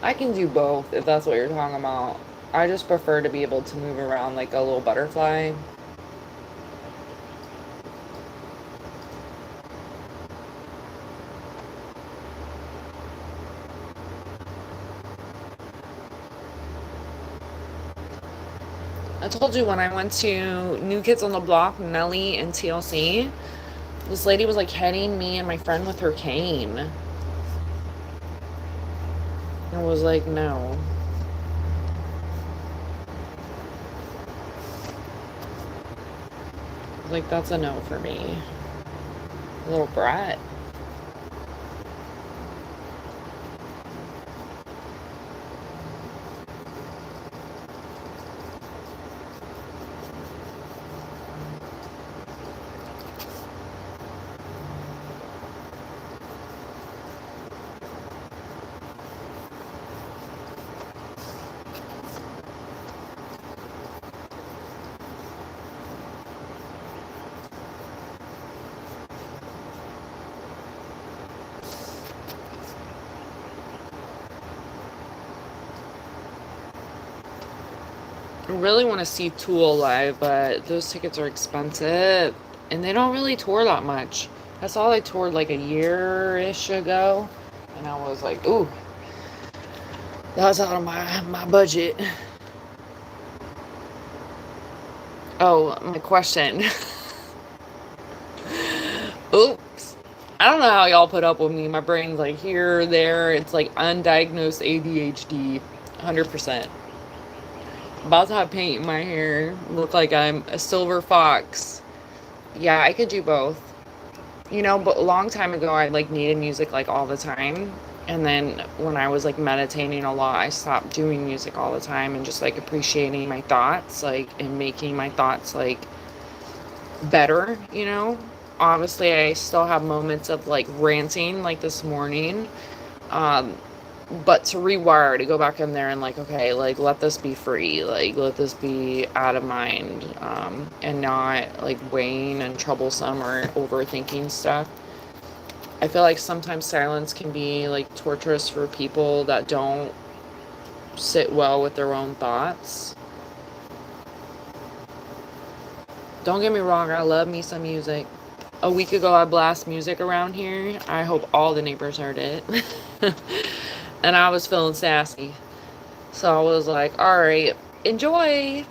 I can do both if that's what you're talking about. I just prefer to be able to move around like a little butterfly. I told you when I went to New Kids on the Block, Nelly and TLC, this lady was like heading me and my friend with her cane. I was like, no. Like, that's a no for me. Little brat. really want to see Tool live, but those tickets are expensive, and they don't really tour that much. I saw they toured like a year-ish ago, and I was like, ooh, that was out of my budget. Oh, my question. Oops. I don't know how y'all put up with me. My brain's like here, there. It's like undiagnosed ADHD, 100%. About to have paint in my hair. Look like I'm a silver fox. Yeah, I could do both. You know, but a long time ago, I like needed music like all the time. And then when I was like meditating a lot, I stopped doing music all the time and just like appreciating my thoughts, like, and making my thoughts like better, you know? Obviously, I still have moments of like ranting like this morning. Um, but to rewire, to go back in there and like, okay, like let this be free, like let this be out of mind, and not like weighing and troublesome or overthinking stuff. I feel like sometimes silence can be like torturous for people that don't sit well with their own thoughts. Don't get me wrong, I love me some music. A week ago, I blast music around here. I hope all the neighbors heard it. And I was feeling sassy. So I was like, all right, enjoy.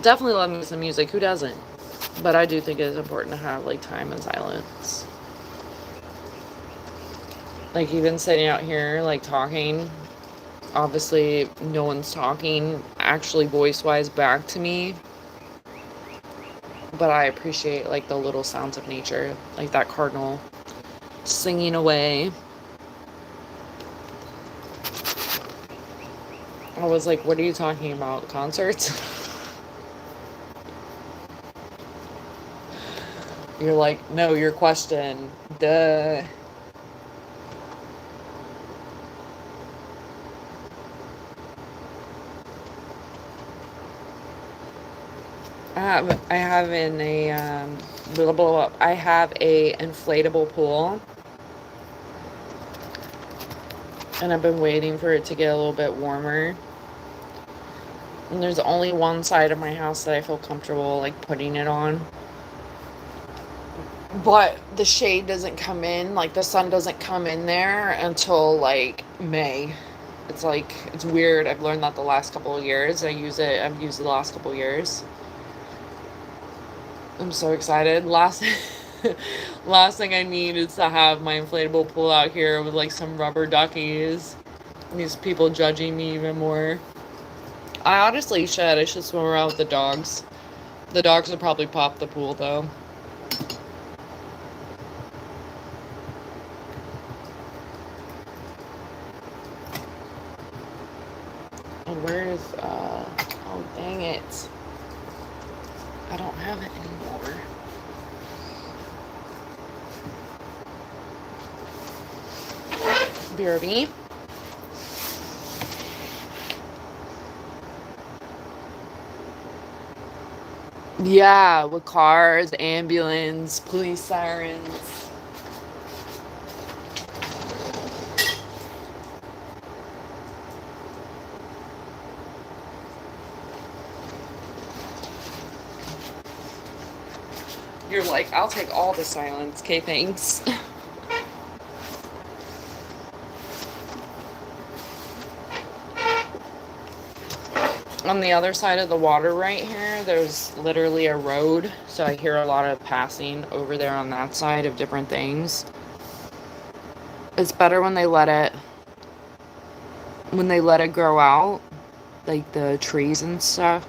Definitely love me some music. Who doesn't? But I do think it's important to have like time and silence. Like even sitting out here, like talking. Obviously, no one's talking actually voice-wise back to me. But I appreciate like the little sounds of nature, like that cardinal singing away. I was like, what are you talking about? Concerts? You're like, no, your question. Duh. I have in a blah, blah, blah. I have a inflatable pool, and I've been waiting for it to get a little bit warmer. And there's only one side of my house that I feel comfortable like putting it on. But the shade doesn't come in, like the sun doesn't come in there until like May. It's like, it's weird. I've learned that the last couple of years. I've used it the last couple of years. I'm so excited. Last thing I need is to have my inflatable pool out here with like some rubber duckies. These people judging me even more. I honestly should. I should swim around with the dogs. The dogs would probably pop the pool though. And where's oh dang it. I don't have it anymore. BRB. Yeah, with cars, ambulance, police sirens. You're like, I'll take all the silence. Okay, thanks. On the other side of the water right here, there's literally a road. So I hear a lot of passing over there on that side of different things. It's better when they let it grow out, like the trees and stuff.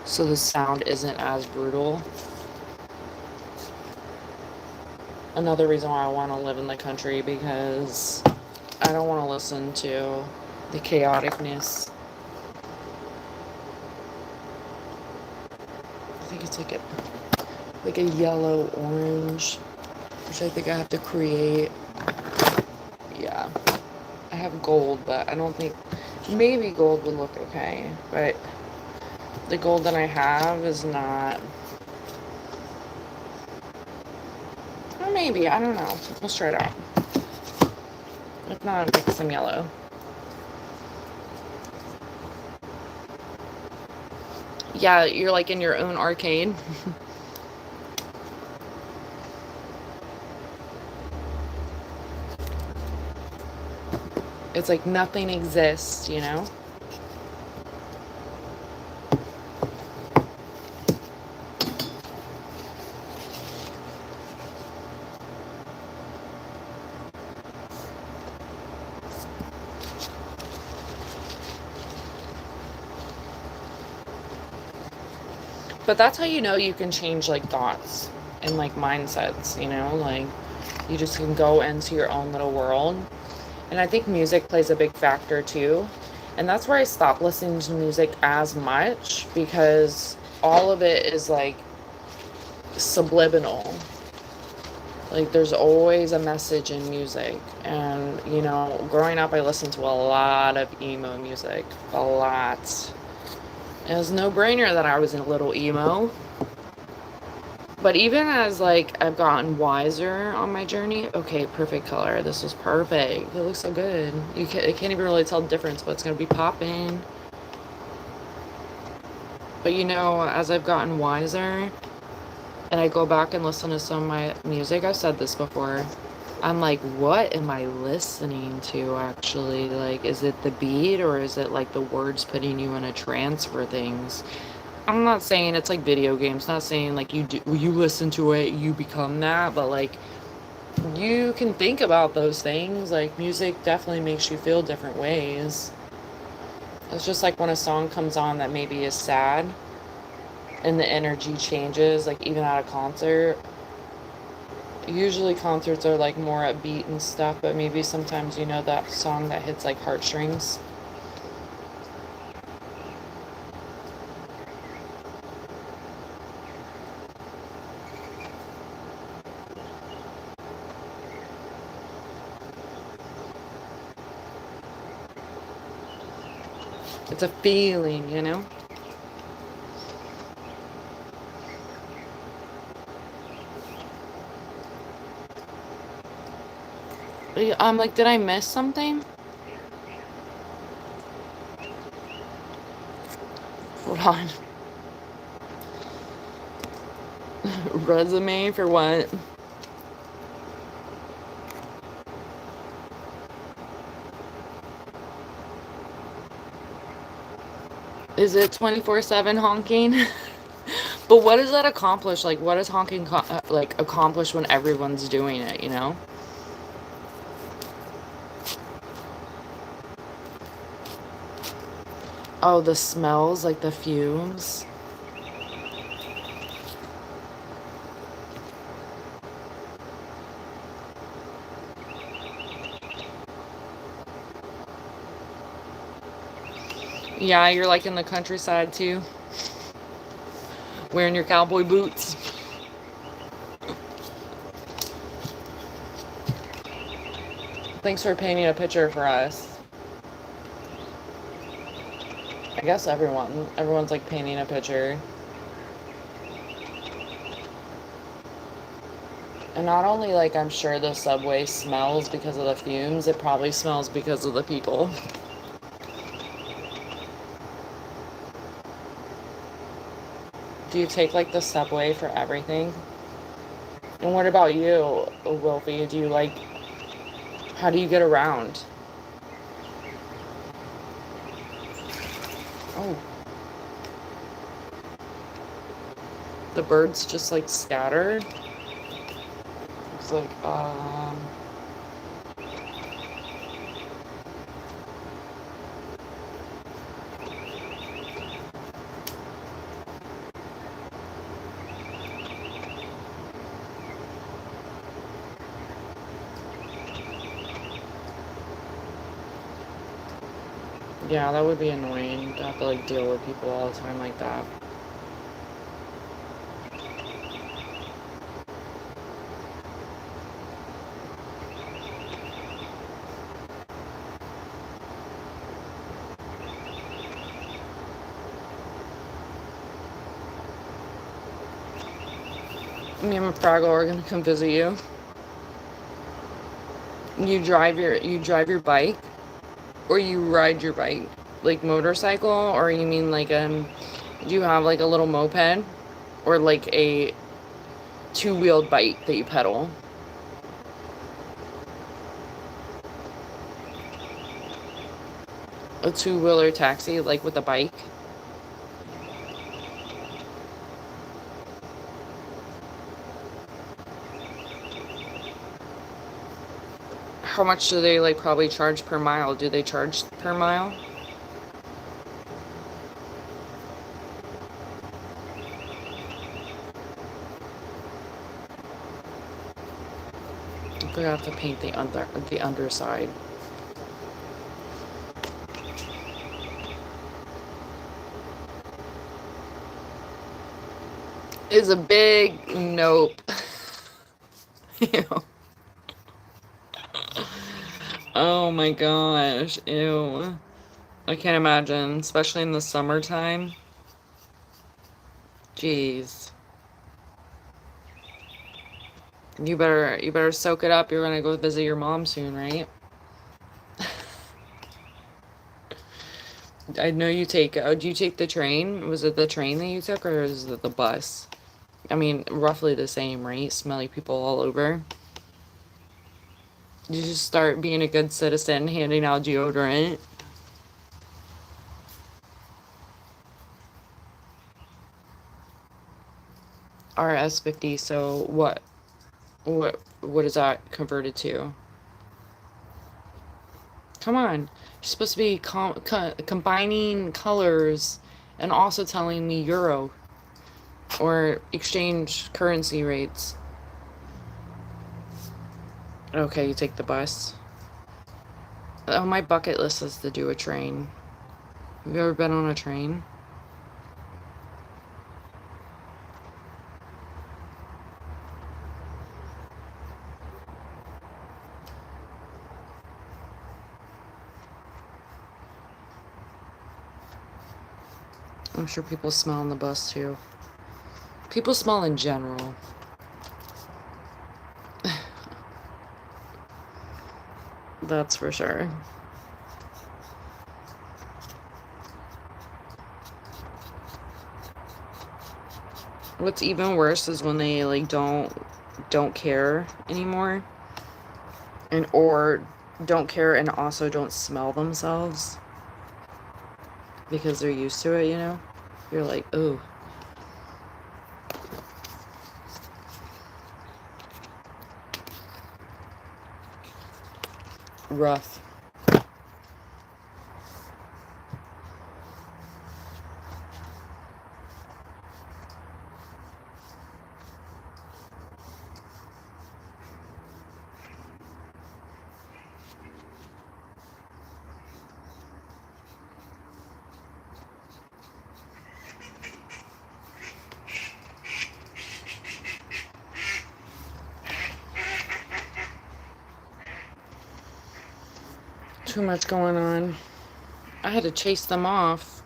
So the sound isn't as brutal. Another reason why I want to live in the country, because I don't want to listen to the chaoticness. I think it's like a yellow orange, which I think I have to create. Yeah, I have gold, but I don't think, maybe gold would look okay, but the gold that I have is not, or maybe, I don't know. Let's try it out. If not, I'll pick some yellow. Yeah, you're like in your own arcade. It's like nothing exists, you know? But that's how you know you can change like thoughts and like mindsets, you know? Like you just can go into your own little world. And I think music plays a big factor too. And that's where I stopped listening to music as much, because all of it is like subliminal. Like there's always a message in music. And you know, growing up I listened to a lot of emo music. A lot. It was no brainer that I was a little emo. But even as like I've gotten wiser on my journey, okay, perfect color. This was perfect. It looks so good. I can't even really tell the difference, but it's gonna be popping. But you know, as I've gotten wiser and I go back and listen to some of my music, I've said this before. I'm like, what am I listening to actually? Like, is it the beat, or is it like the words putting you in a trance for things? I'm not saying it's like video games, not saying like you listen to it, you become that, but like you can think about those things. Like music definitely makes you feel different ways. It's just like when a song comes on that maybe is sad and the energy changes, like even at a concert. Usually concerts are like more upbeat and stuff, but maybe sometimes you know that song that hits like heartstrings. It's a feeling, you know? I'm like, did I miss something? Hold on. Resume for what? Is it 24/7 honking? But what does that accomplish? Like, what does honking like accomplish when everyone's doing it, you know? Oh, the smells, like the fumes. Yeah, you're like in the countryside too, wearing your cowboy boots. Thanks for painting a picture for us. I guess everyone's like painting a picture. And not only like I'm sure the subway smells because of the fumes, it probably smells because of the people. Do you take like the subway for everything? And what about you, Wolfie? Do you like, how do you get around? Oh, the birds just like scattered. It's like, yeah, that would be annoying to have to like deal with people all the time like that. Me and Fraggle are gonna come visit you. You drive your bike, or you ride your bike, like motorcycle, or you mean like Do you have like a little moped or like a two-wheeled bike that you pedal? A two-wheeler taxi, like with a bike? How much do they like probably charge per mile? Do they charge per mile? We have to paint the underside. Is a big nope. Ew. Oh my gosh, ew. I can't imagine, especially in the summertime. Jeez. You better soak it up. You're gonna go visit your mom soon, right? I know you take, do you take the train? Was it the train that you took or is it the bus? I mean, roughly the same, right? Smelly people all over. You just start being a good citizen, handing out deodorant. RS50, so what is that converted to? Come on. You're supposed to be combining colors and also telling me euro or exchange currency rates. Okay, you take the bus. Oh, my bucket list is to do a train. Have you ever been on a train? I'm sure people smell on the bus too. People smell in general. That's for sure. What's even worse is when they like don't care anymore, and or don't care and also don't smell themselves because they're used to it, you know? You're like, ooh. Rough. Too much going on. I had to chase them off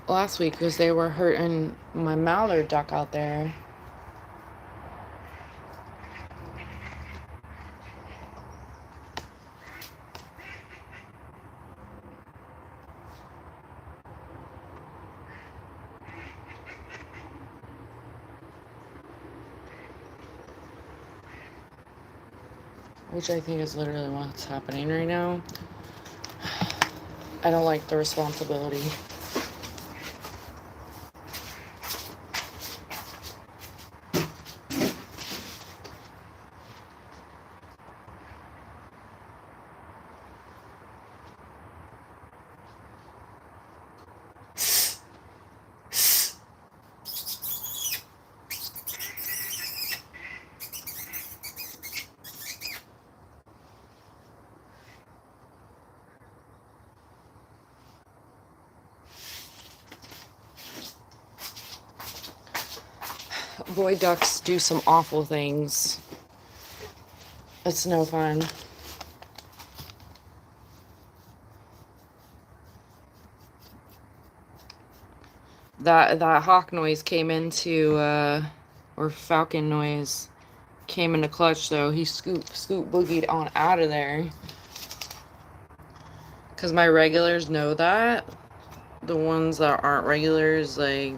last week because they were hurting my mallard duck out there. Which I think is literally what's happening right now. I don't like the responsibility. Boy ducks do some awful things. It's no fun. That hawk noise came into or falcon noise came into clutch, though. He scoop boogied on out of there. Cause my regulars know that the ones that aren't regulars, like,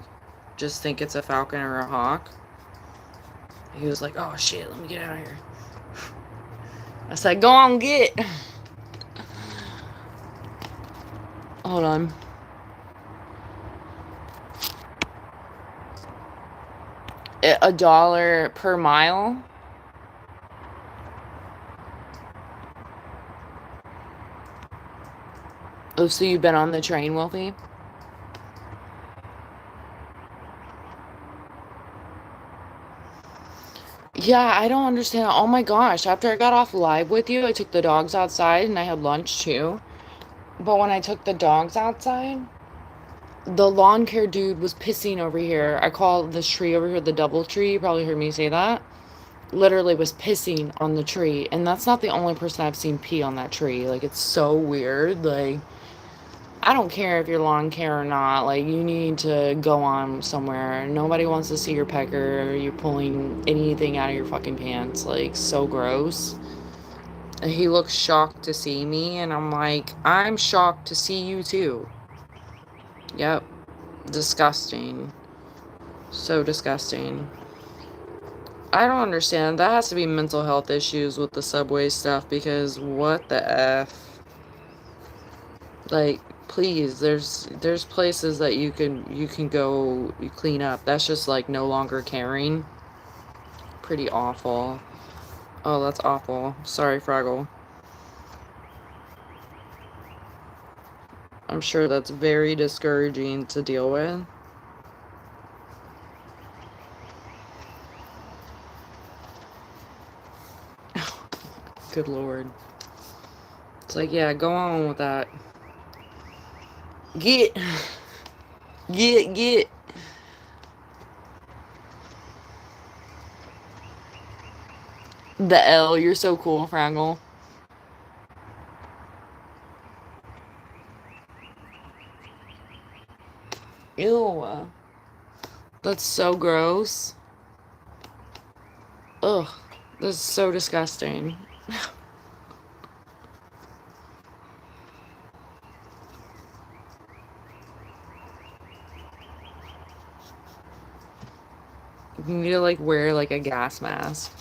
just think it's a falcon or a hawk. He was like, oh shit, let me get out of here. I said, go on, get. Hold on. $1 per mile. Oh, so you've been on the train, Wolfie? Yeah, I don't understand. Oh my gosh, after I got off live with you, I took the dogs outside and I had lunch too. But when I took the dogs outside, the lawn care dude was pissing over here. I call this tree over here the double tree. You probably heard me say that. Literally was pissing on the tree. And that's not the only person I've seen pee on that tree. Like, it's so weird. Like, I don't care if you're lawn care or not. Like, you need to go on somewhere. Nobody wants to see your pecker. You're pulling anything out of your fucking pants. Like, so gross. And he looks shocked to see me. And I'm like, I'm shocked to see you too. Yep. Disgusting. So disgusting. I don't understand. That has to be mental health issues with the subway stuff, because what the F? Like, please, there's places that you can go clean up. That's just like no longer caring. Pretty awful. Oh, that's awful. Sorry, Fraggle. I'm sure that's very discouraging to deal with. Good Lord. It's like, yeah, go on with that. Get. The L, you're so cool, Fraggle. Ew. That's so gross. Ugh. This is so disgusting. You need to, like, wear, like, a gas mask.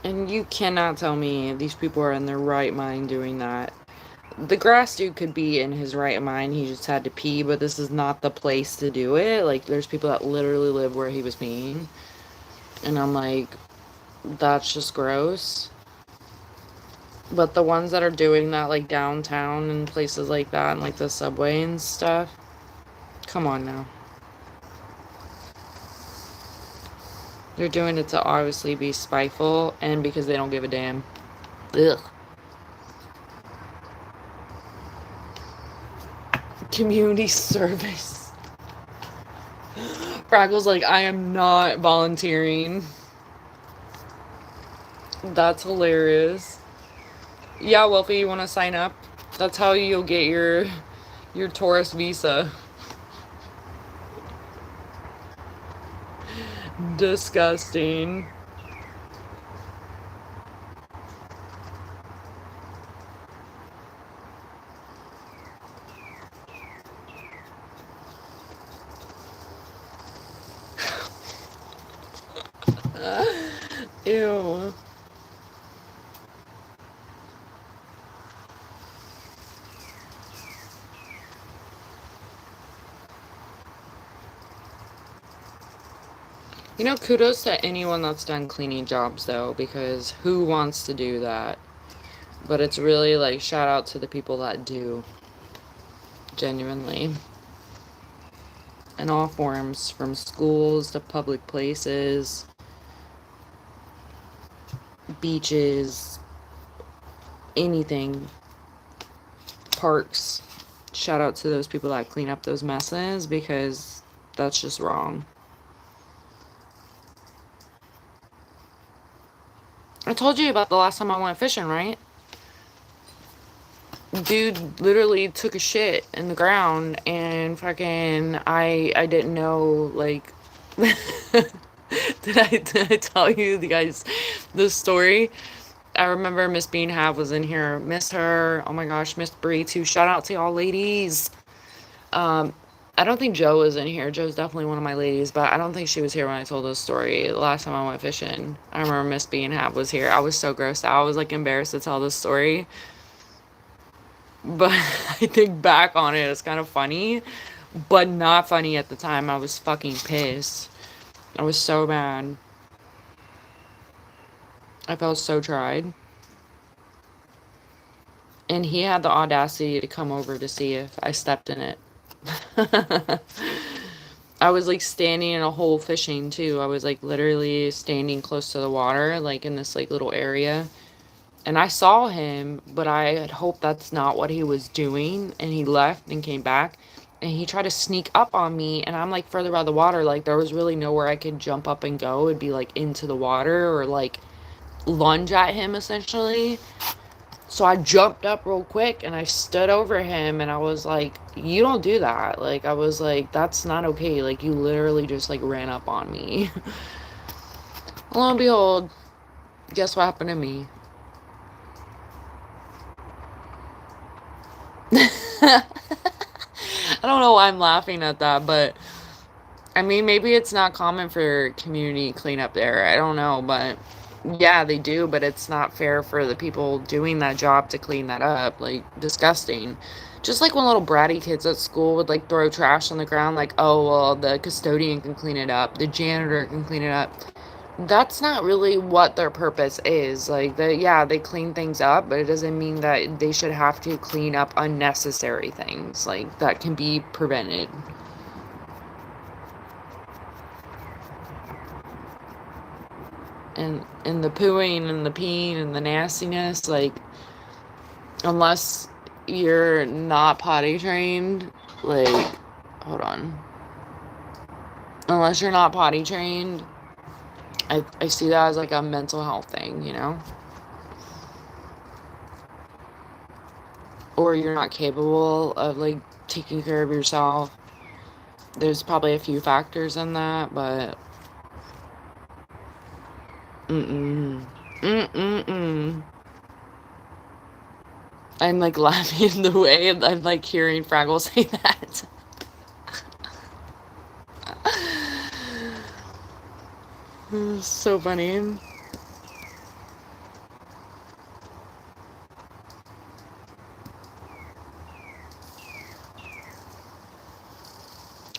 And you cannot tell me these people are in their right mind doing that. The grass dude could be in his right mind. He just had to pee, but this is not the place to do it. Like, there's people that literally live where he was peeing. And I'm like, that's just gross. But the ones that are doing that, like, downtown and places like that, and, like, the subway and stuff, come on now. They're doing it to obviously be spiteful and because they don't give a damn. Ugh. Community service. Fraggle's like, I am not volunteering. That's hilarious. Yeah, Wolfie, you want to sign up? That's how you'll get your tourist visa. Disgusting. Ew. You know, kudos to anyone that's done cleaning jobs, though, because who wants to do that? But it's really, like, shout out to the people that do. Genuinely. In all forms, from schools to public places, beaches, anything, parks. Shout out to those people that clean up those messes, because that's just wrong. I told you about the last time I went fishing, right? Dude literally took a shit in the ground, and fucking I didn't know, like, Did I tell you the guys the story? I remember Miss Beanhab was in here. Miss her. Oh my gosh, Miss Bree too. Shout out to y'all ladies. Um, I don't think Joe was in here. Joe's definitely one of my ladies, but I don't think she was here when I told this story. The last time I went fishing, I remember Miss Beanhab was here. I was so grossed out. I was like embarrassed to tell this story. But I think back on it, it's kind of funny, but not funny at the time. I was fucking pissed. I was so mad. I felt so tried. And he had the audacity to come over to see if I stepped in it. I was like standing in a hole fishing too. I was like literally standing close to the water, like in this like little area. And I saw him, but I had hoped that's not what he was doing. And he left and came back. And he tried to sneak up on me. And I'm like further by the water. Like there was really nowhere I could jump up and go. It'd be like into the water or like lunge at him essentially. So I jumped up real quick and I stood over him and I was like, you don't do that. Like, I was like, that's not okay. Like, you literally just like ran up on me. Lo and behold, guess what happened to me? I don't know why I'm laughing at that, but I mean, maybe it's not common for community cleanup there. I don't know, but yeah, they do, but it's not fair for the people doing that job to clean that up. Like, disgusting. Just like when little bratty kids at school would like throw trash on the ground, like, oh, well, the custodian can clean it up, the janitor can clean it up. That's not really what their purpose is. Like, yeah, they clean things up, but it doesn't mean that they should have to clean up unnecessary things like that can be prevented. And the pooing and the peeing and the nastiness, like, unless you're not potty trained, like, hold on, unless you're not potty trained, I see that as like a mental health thing, you know, or you're not capable of like taking care of yourself. There's probably a few factors in that, but mm-mm. Mm-mm-mm. I'm like laughing the way I'm like hearing Fraggle say that. So funny.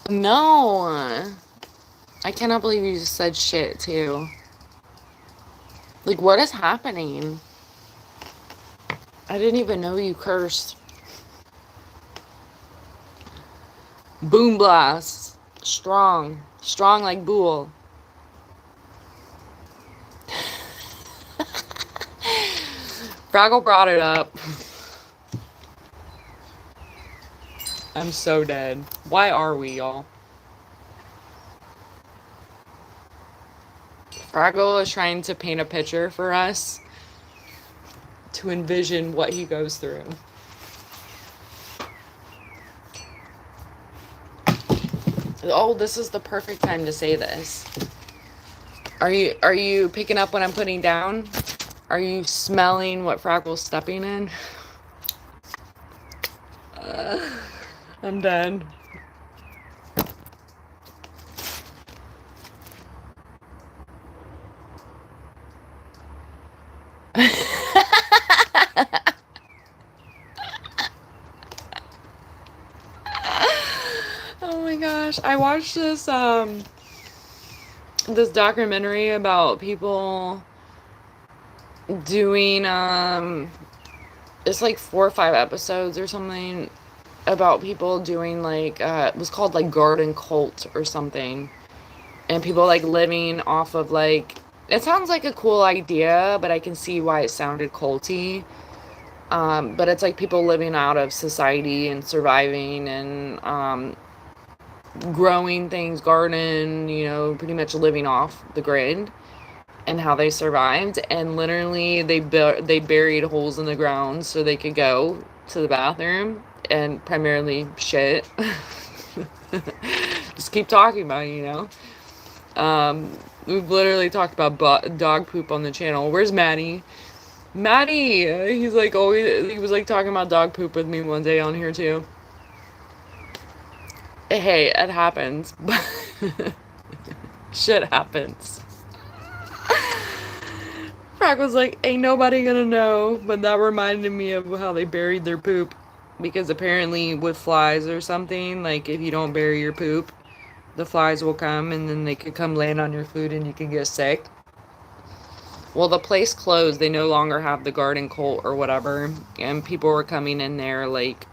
No. I cannot believe you just said shit too. Like, what is happening? I didn't even know you cursed. Boom blast. Strong. Strong like Bool. Fraggle brought it up. I'm so dead. Why are we, y'all? Fraggle is trying to paint a picture for us to envision what he goes through. Oh, this is the perfect time to say this. Are you picking up what I'm putting down? Are you smelling what Fraggle's stepping in? I'm done. Oh my gosh. I watched this documentary about people doing it's like 4 or 5 episodes or something about people doing like it was called like Garden Cult or something, and people like living off of like, it sounds like a cool idea, but I can see why it sounded culty. But it's like people living out of society and surviving and growing things, garden, you know, pretty much living off the grid, and how they survived. And literally they buried holes in the ground so they could go to the bathroom and primarily shit. Just keep talking about it, you know. We've literally talked about dog poop on the channel. Where's Maddie? Maddie! He's like always, he was like talking about dog poop with me one day on here too. Hey, it happens. Shit happens. Frank was like, ain't nobody gonna know, but that reminded me of how they buried their poop. Because apparently with flies or something, like if you don't bury your poop, the flies will come and then they could come land on your food and you can get sick. Well, the place closed. They no longer have the garden cult or whatever. And people were coming in there like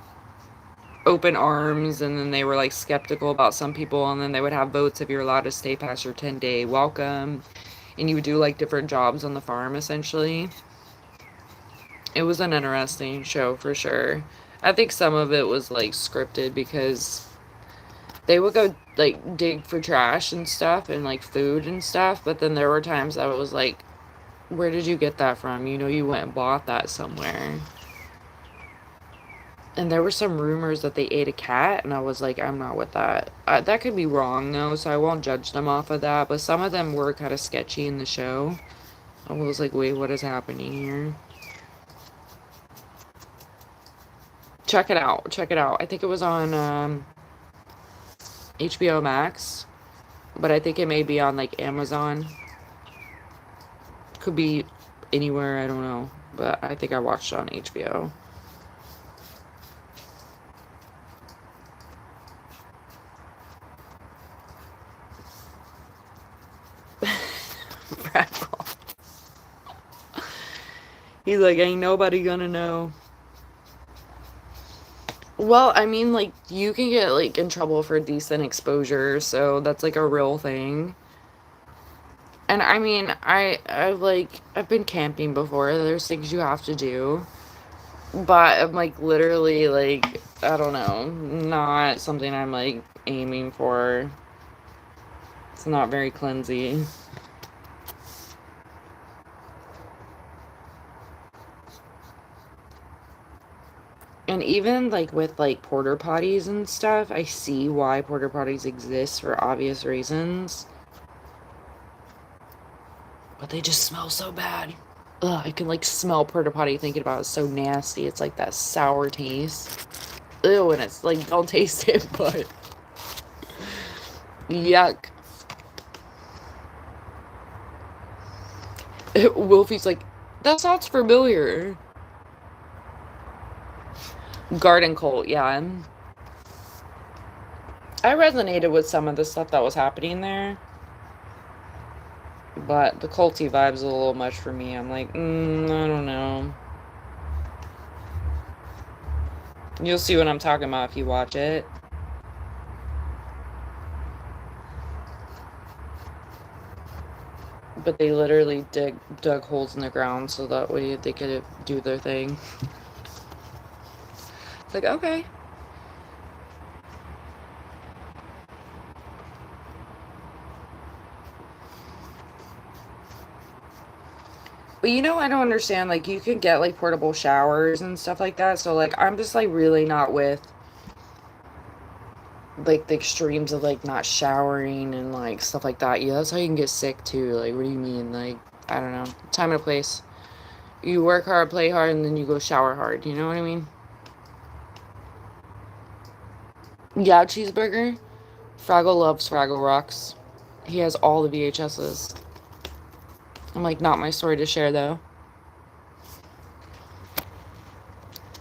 open arms, and then they were like skeptical about some people, and then they would have votes if you're allowed to stay past your 10-day welcome. And you would do like different jobs on the farm essentially. It was an interesting show for sure. I think some of it was like scripted because they would go like dig for trash and stuff and like food and stuff, but then there were times I was like, where did you get that from? You know, you went and bought that somewhere. And there were some rumors that they ate a cat, and I was like, I'm not with that. That could be wrong though, so I won't judge them off of that, but some of them were kind of sketchy in the show. I was like, wait, what is happening here? Check it out. Check it out. I think it was on HBO Max, but I think it may be on like Amazon. Could be anywhere, I don't know, but I think I watched it on HBO. He's like, ain't nobody gonna know. Well, I mean, like, you can get, like, in trouble for decent exposure, so that's, like, a real thing. And, I mean, I've been camping before. There's things you have to do. But I'm, like, literally, like, I don't know, not something I'm, like, aiming for. It's not very cleansy. And even, like, with, like, porta potties and stuff, I see why porta potties exist for obvious reasons. But they just smell so bad. Ugh, I can, like, smell porta potty thinking about it. It's so nasty. It's, like, that sour taste. Ew, and it's, like, don't taste it, but... Yuck. Wolfie's like, that sounds familiar. Garden cult, yeah. I resonated with some of the stuff that was happening there. But the culty vibe's a little much for me. I'm like, I don't know. You'll see what I'm talking about if you watch it. But they literally dug holes in the ground so that way they could do their thing. It's like, okay. But you know, I don't understand, like, you can get, like, portable showers and stuff like that, so, like, I'm just, like, really not with, like, the extremes of, like, not showering and, like, stuff like that. Yeah, that's how you can get sick, too. Like, what do you mean? Like, I don't know. Time and place. You work hard, play hard, and then you go shower hard, you know what I mean? Yeah, cheeseburger. Fraggle loves Fraggle Rocks. He has all the VHSs. I'm like, not my story to share, though.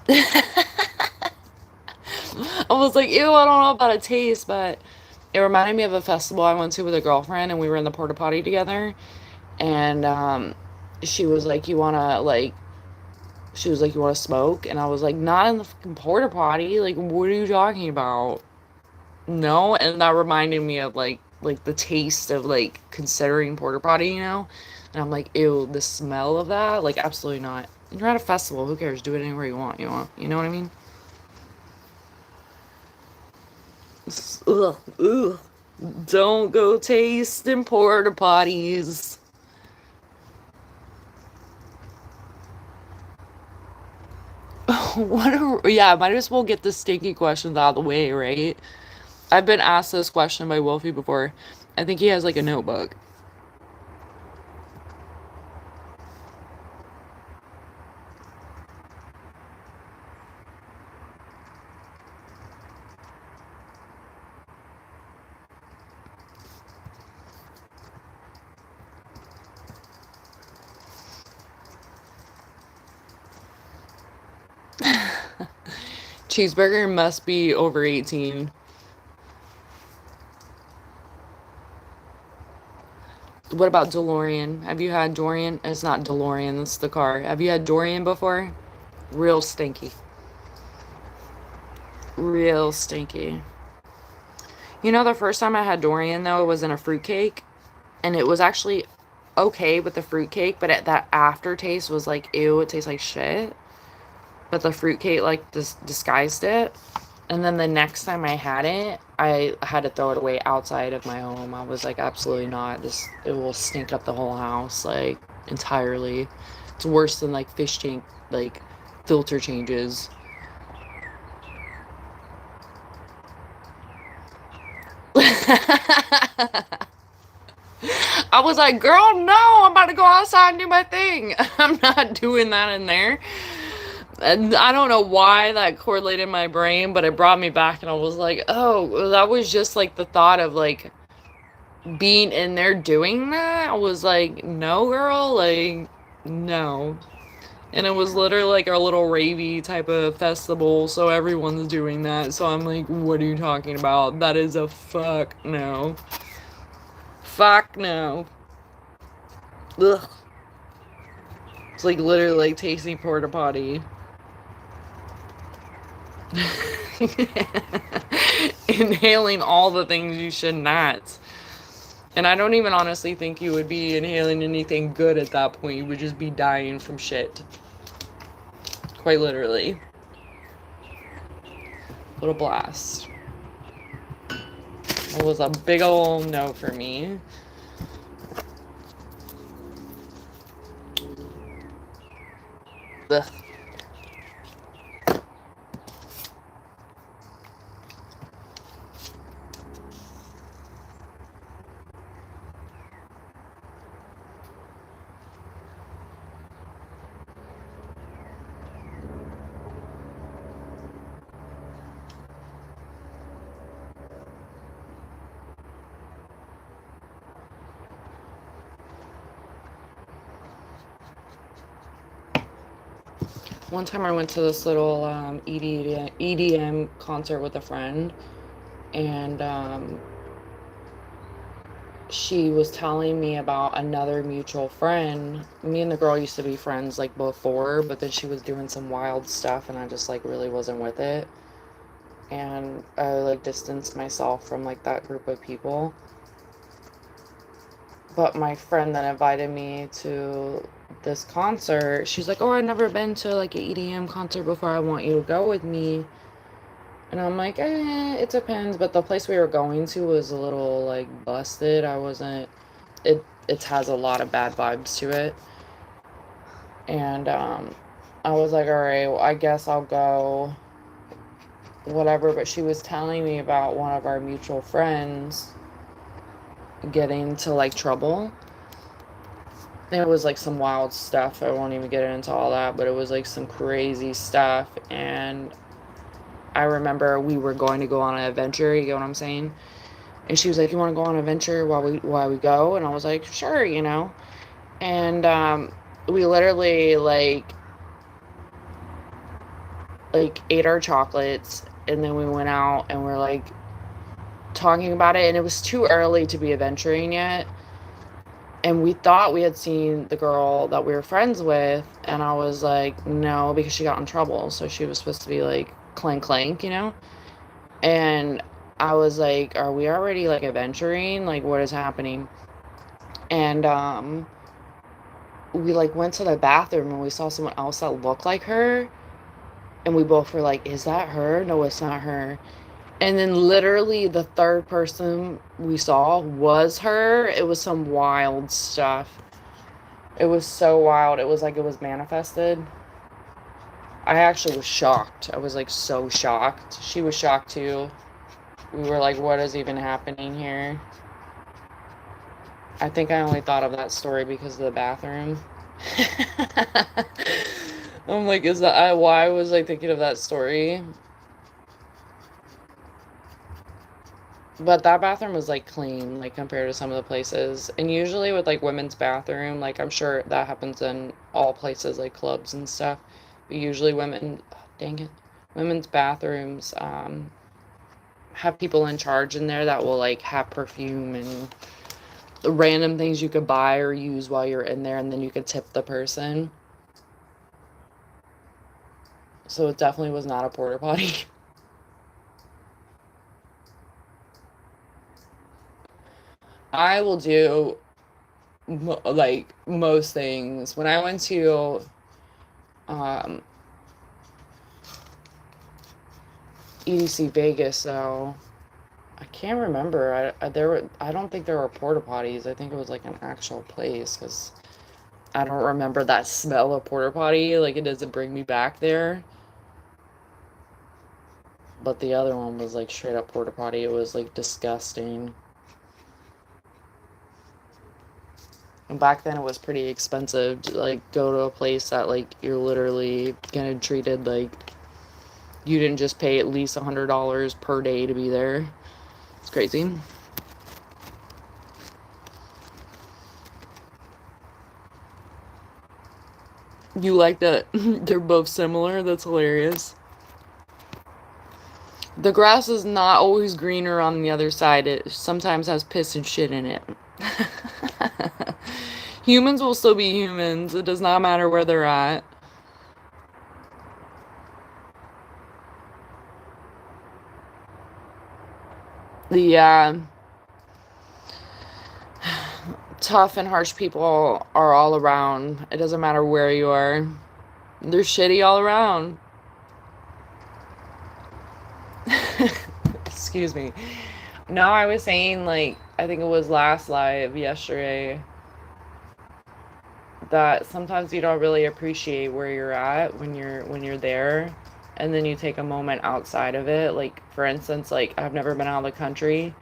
I was like, ew, I don't know about a taste, but it reminded me of a festival I went to with a girlfriend, and we were in the porta potty together, and she was like, you wanna, like, she was like, you wanna smoke? And I was like, not in the fucking porta potty, like, what are you talking about? No, and that reminded me of, like, the taste of, like, considering porta potty, you know? And I'm like, ew, the smell of that? Like, absolutely not. You're at a festival, who cares? Do it anywhere you want, you know what I mean? Ugh, ugh. Don't go tasting porta potties. Yeah, might as well get the stinky questions out of the way, right? I've been asked this question by Wolfie before. I think he has like a notebook. Cheeseburger must be over 18. What about DeLorean? Have you had Dorian? It's not DeLorean, it's the car. Have you had Dorian before? Real stinky. Real stinky. You know, the first time I had Dorian, though, it was in a fruitcake. And it was actually okay with the fruitcake, but that aftertaste was like, ew, it tastes like shit. But the fruitcake, like, disguised it. And then the next time I had it, I had to throw it away outside of my home. I was like, absolutely not. It will stink up the whole house, like, entirely. It's worse than, like, fish tank, like, filter changes. I was like, girl, no, I'm about to go outside and do my thing. I'm not doing that in there. And I don't know why that correlated in my brain, but it brought me back and I was like, oh, that was just like the thought of like being in there doing that. I was like, no, girl, like, no. And it was literally like a little ravey type of festival, so everyone's doing that. So I'm like, what are you talking about? That is a fuck no. Fuck no. Ugh. It's like literally like tasting porta potty. Inhaling all the things you should not. And I don't even honestly think you would be inhaling anything good at that point. You would just be dying from shit. Quite literally. What a blast. It was a big ol' no for me. Ugh. One time I went to this little EDM concert with a friend, and she was telling me about another mutual friend. Me and the girl used to be friends like before, but then she was doing some wild stuff and I just like really wasn't with it. And I like distanced myself from like that group of people. But my friend that invited me to this concert, she's like, oh, I've never been to like an EDM concert before. I want you to go with me. And I'm like, it depends. But the place we were going to was a little like busted. I wasn't, it has a lot of bad vibes to it. And I was like, all right, well, I guess I'll go, whatever. But she was telling me about one of our mutual friends getting into like trouble. It was like some wild stuff. I won't even get into all that, but it was like some crazy stuff. And I remember we were going to go on an adventure, you get what I'm saying? And she was like, you want to go on an adventure while we go? And I was like, sure, you know. And we literally like ate our chocolates, and then we went out and we're like talking about it, and it was too early to be adventuring yet. And we thought we had seen the girl that we were friends with, and I was like, no, because she got in trouble. So she was supposed to be like clank clank, you know? And I was like, are we already like adventuring? Like, what is happening? And we like went to the bathroom and we saw someone else that looked like her, and we both were like, is that her? No, it's not her. And then literally the third person we saw was her. It was some wild stuff. It was so wild. It was like it was manifested. I actually was shocked. I was like so shocked. She was shocked too. We were like, what is even happening here? I think I only thought of that story because of the bathroom. I'm like, is that why was I thinking of that story? But that bathroom was like clean, like compared to some of the places. And usually with like women's bathroom, like I'm sure that happens in all places like clubs and stuff. But usually women, oh, dang it, women's bathrooms have people in charge in there that will like have perfume and the random things you could buy or use while you're in there, and then you could tip the person. So it definitely was not a porta potty. I will do like most things. When I went to um, EDC Vegas, though, I can't remember. I don't think there were porta potties. I think it was like an actual place because I don't remember that smell of porta potty. Like it doesn't bring me back there. But the other one was like straight up porta potty. It was like disgusting. And back then it was pretty expensive to like go to a place that like you're literally getting treated like you didn't just pay at least $100 per day to be there. It's crazy. You like that they're both similar? That's hilarious. The grass is not always greener on the other side. It sometimes has piss and shit in it. Humans will still be humans. It does not matter where they're at. Yeah. Tough and harsh people are all around. It doesn't matter where you are. They're shitty all around. Excuse me. No, I was saying like I think it was last live yesterday that sometimes you don't really appreciate where you're at when you're there, and then you take a moment outside of it. Like for instance, like I've never been out of the country,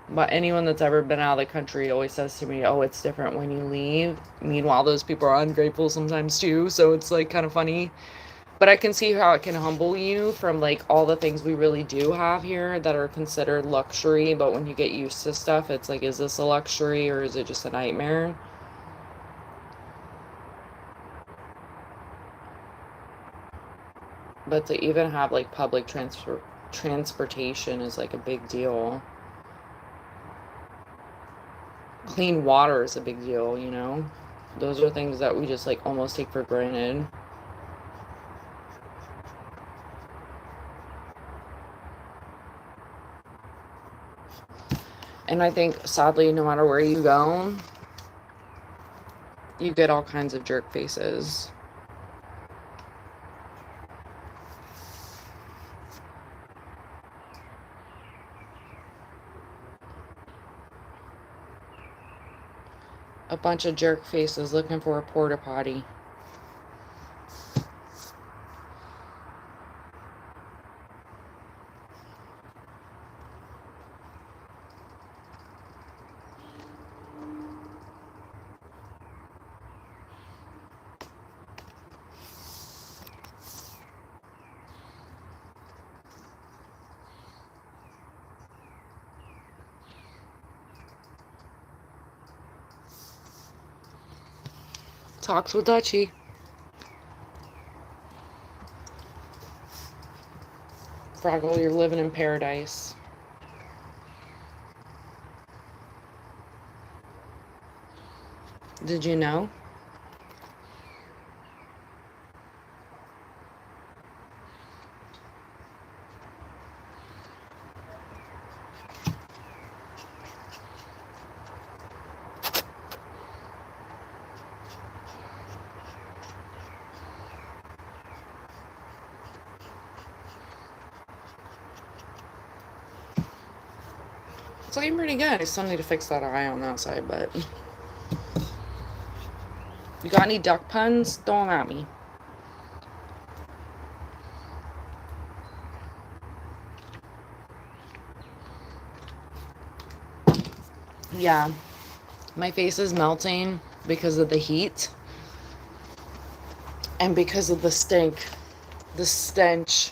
but anyone that's ever been out of the country always says to me, "Oh, it's different when you leave." Meanwhile, those people are ungrateful sometimes too, so it's like kind of funny. But I can see how it can humble you from like all the things we really do have here that are considered luxury, but when you get used to stuff, it's like, is this a luxury or is it just a nightmare? But to even have like public transportation is like a big deal. Clean water is a big deal, you know? Those are things that we just like almost take for granted. And I think sadly, no matter where you go, you get all kinds of jerk faces. A bunch of jerk faces looking for a porta potty. Talks with Dutchie. Fraggle, you're living in paradise. Did you know? It's looking pretty good. I still need to fix that eye on that side, but... You got any duck puns? Throw them at me. Yeah. My face is melting because of the heat and because of the stink, the stench.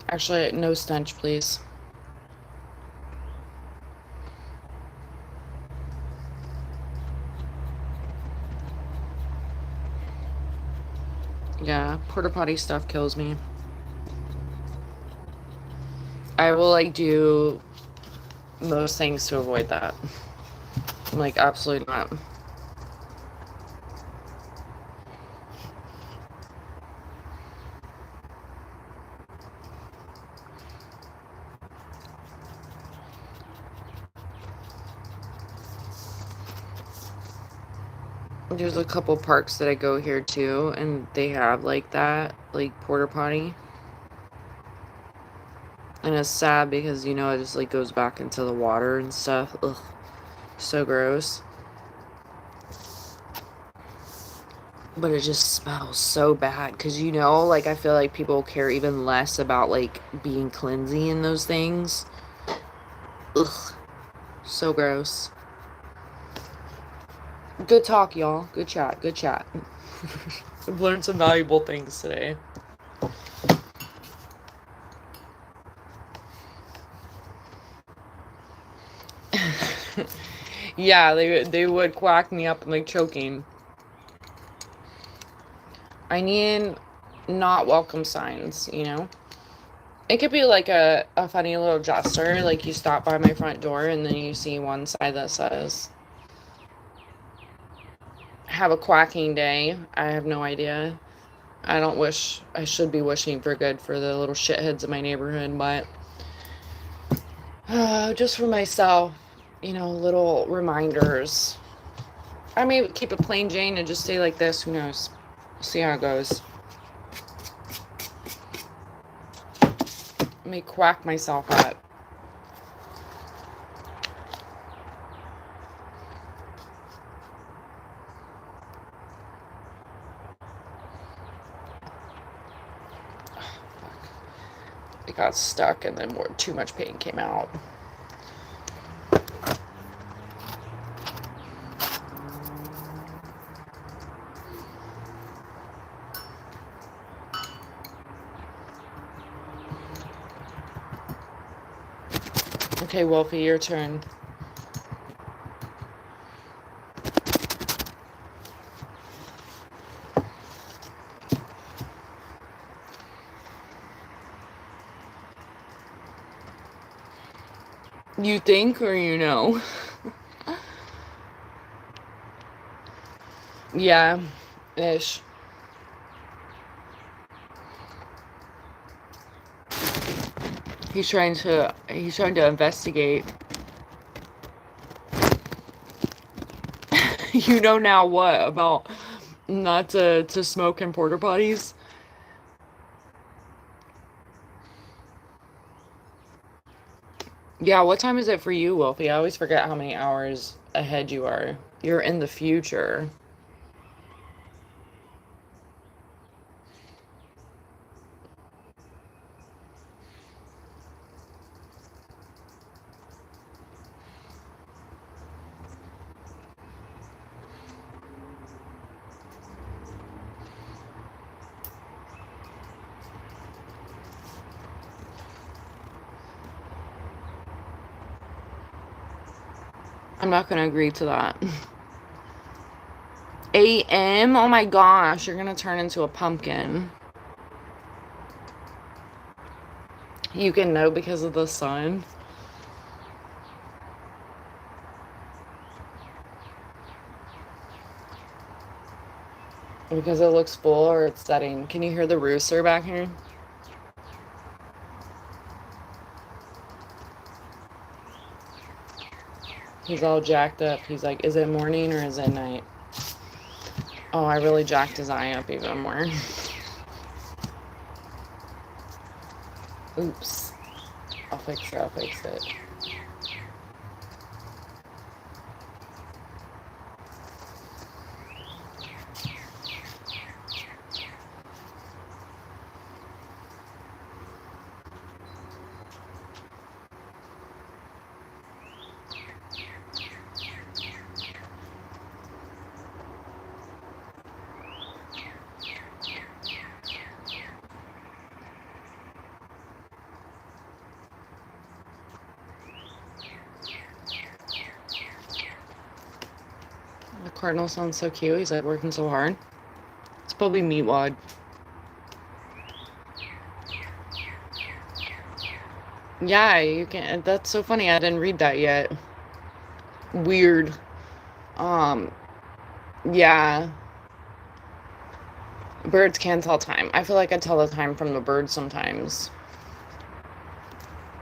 Actually, no stench, please. Yeah, porta potty stuff kills me. I will like do most things to avoid that. Like, absolutely not. There's a couple parks that I go here to, and they have like that, like porta potty. And it's sad because, you know, it just like goes back into the water and stuff. Ugh, so gross. But it just smells so bad because, you know, like I feel like people care even less about like being cleansy in those things. Ugh, so gross. Good talk, y'all. Good chat. Good chat. I've learned some valuable things today. Yeah, they would quack me up and like choking. I need not welcome signs, you know? It could be like a funny little gesture, like you stop by my front door and then you see one side that says, have a quacking day. I have no idea. I should be wishing for good for the little shitheads in my neighborhood, but just for myself, you know, little reminders. I may keep it plain Jane and just stay like this. Who knows? See how it goes. I may quack myself up. It got stuck and then too much pain came out. Okay, Wolfie, your turn. You think or you know? Yeah, ish. He's trying to investigate. You know now what about not to smoke in porta potties? Yeah, what time is it for you, Wolfie? I always forget how many hours ahead you are. You're in the future. I'm not gonna agree to that. AM? Oh my gosh, you're gonna turn into a pumpkin. You can know because of the sun. Because it looks full or it's setting. Can you hear the rooster back here? He's all jacked up. He's like, is it morning or is it night? Oh, I really jacked his eye up even more. Oops. I'll fix it. I'll fix it. Cardinal sounds so cute. He's like working so hard. It's probably Meatwad. Yeah, you can. That's so funny. I didn't read that yet. Weird. Um, yeah. Birds can tell time. I feel like I tell the time from the birds sometimes.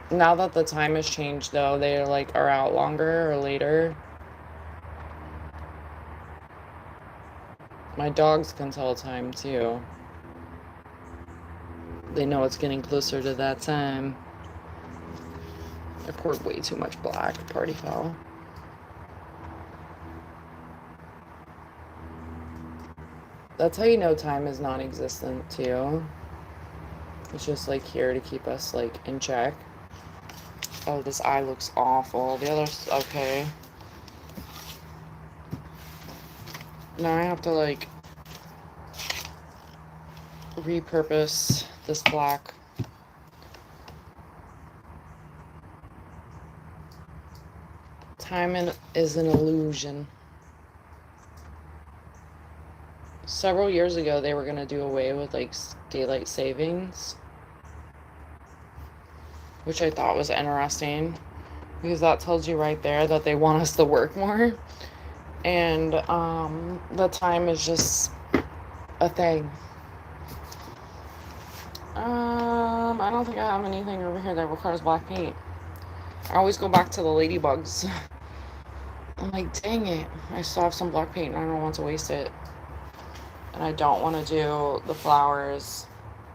Now that the time has changed, though, they like are out longer or later. My dogs can tell time too. They know it's getting closer to that time. I poured way too much black. Party foul. That's how you know time is non-existent too. It's just like here to keep us like in check. Oh, this eye looks awful. The other's okay. Now I have to like repurpose this black. Time is an illusion. Several years ago, they were going to do away with like daylight savings, which I thought was interesting because that tells you right there that they want us to work more. And the time is just a thing. I don't think I have anything over here that requires black paint. I always go back to the ladybugs. I'm like, dang it, I still have some black paint and I don't want to waste it. And I don't want to do the flowers.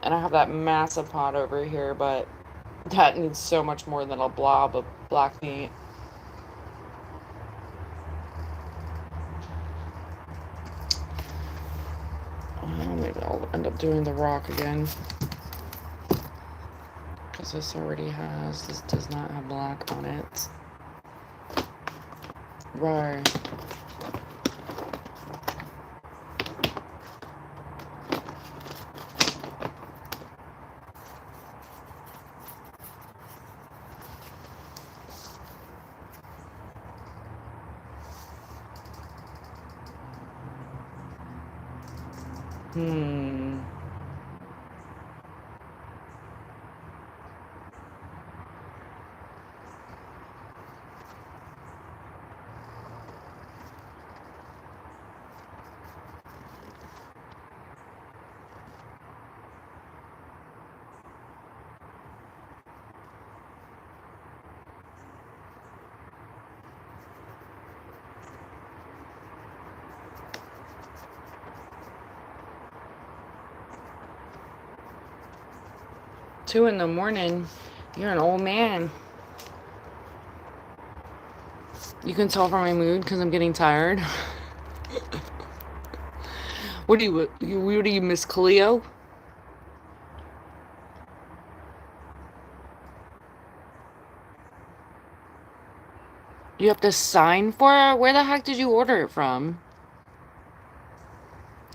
And I have that massive pot over here, but that needs so much more than a blob of black paint. Maybe I'll end up doing the rock again. Because this does not have black on it. Right. Hmm. Two in the morning. You're an old man. You can tell from my mood because I'm getting tired. What do you, Miss Cleo? You have to sign for it? Where the heck did you order it from?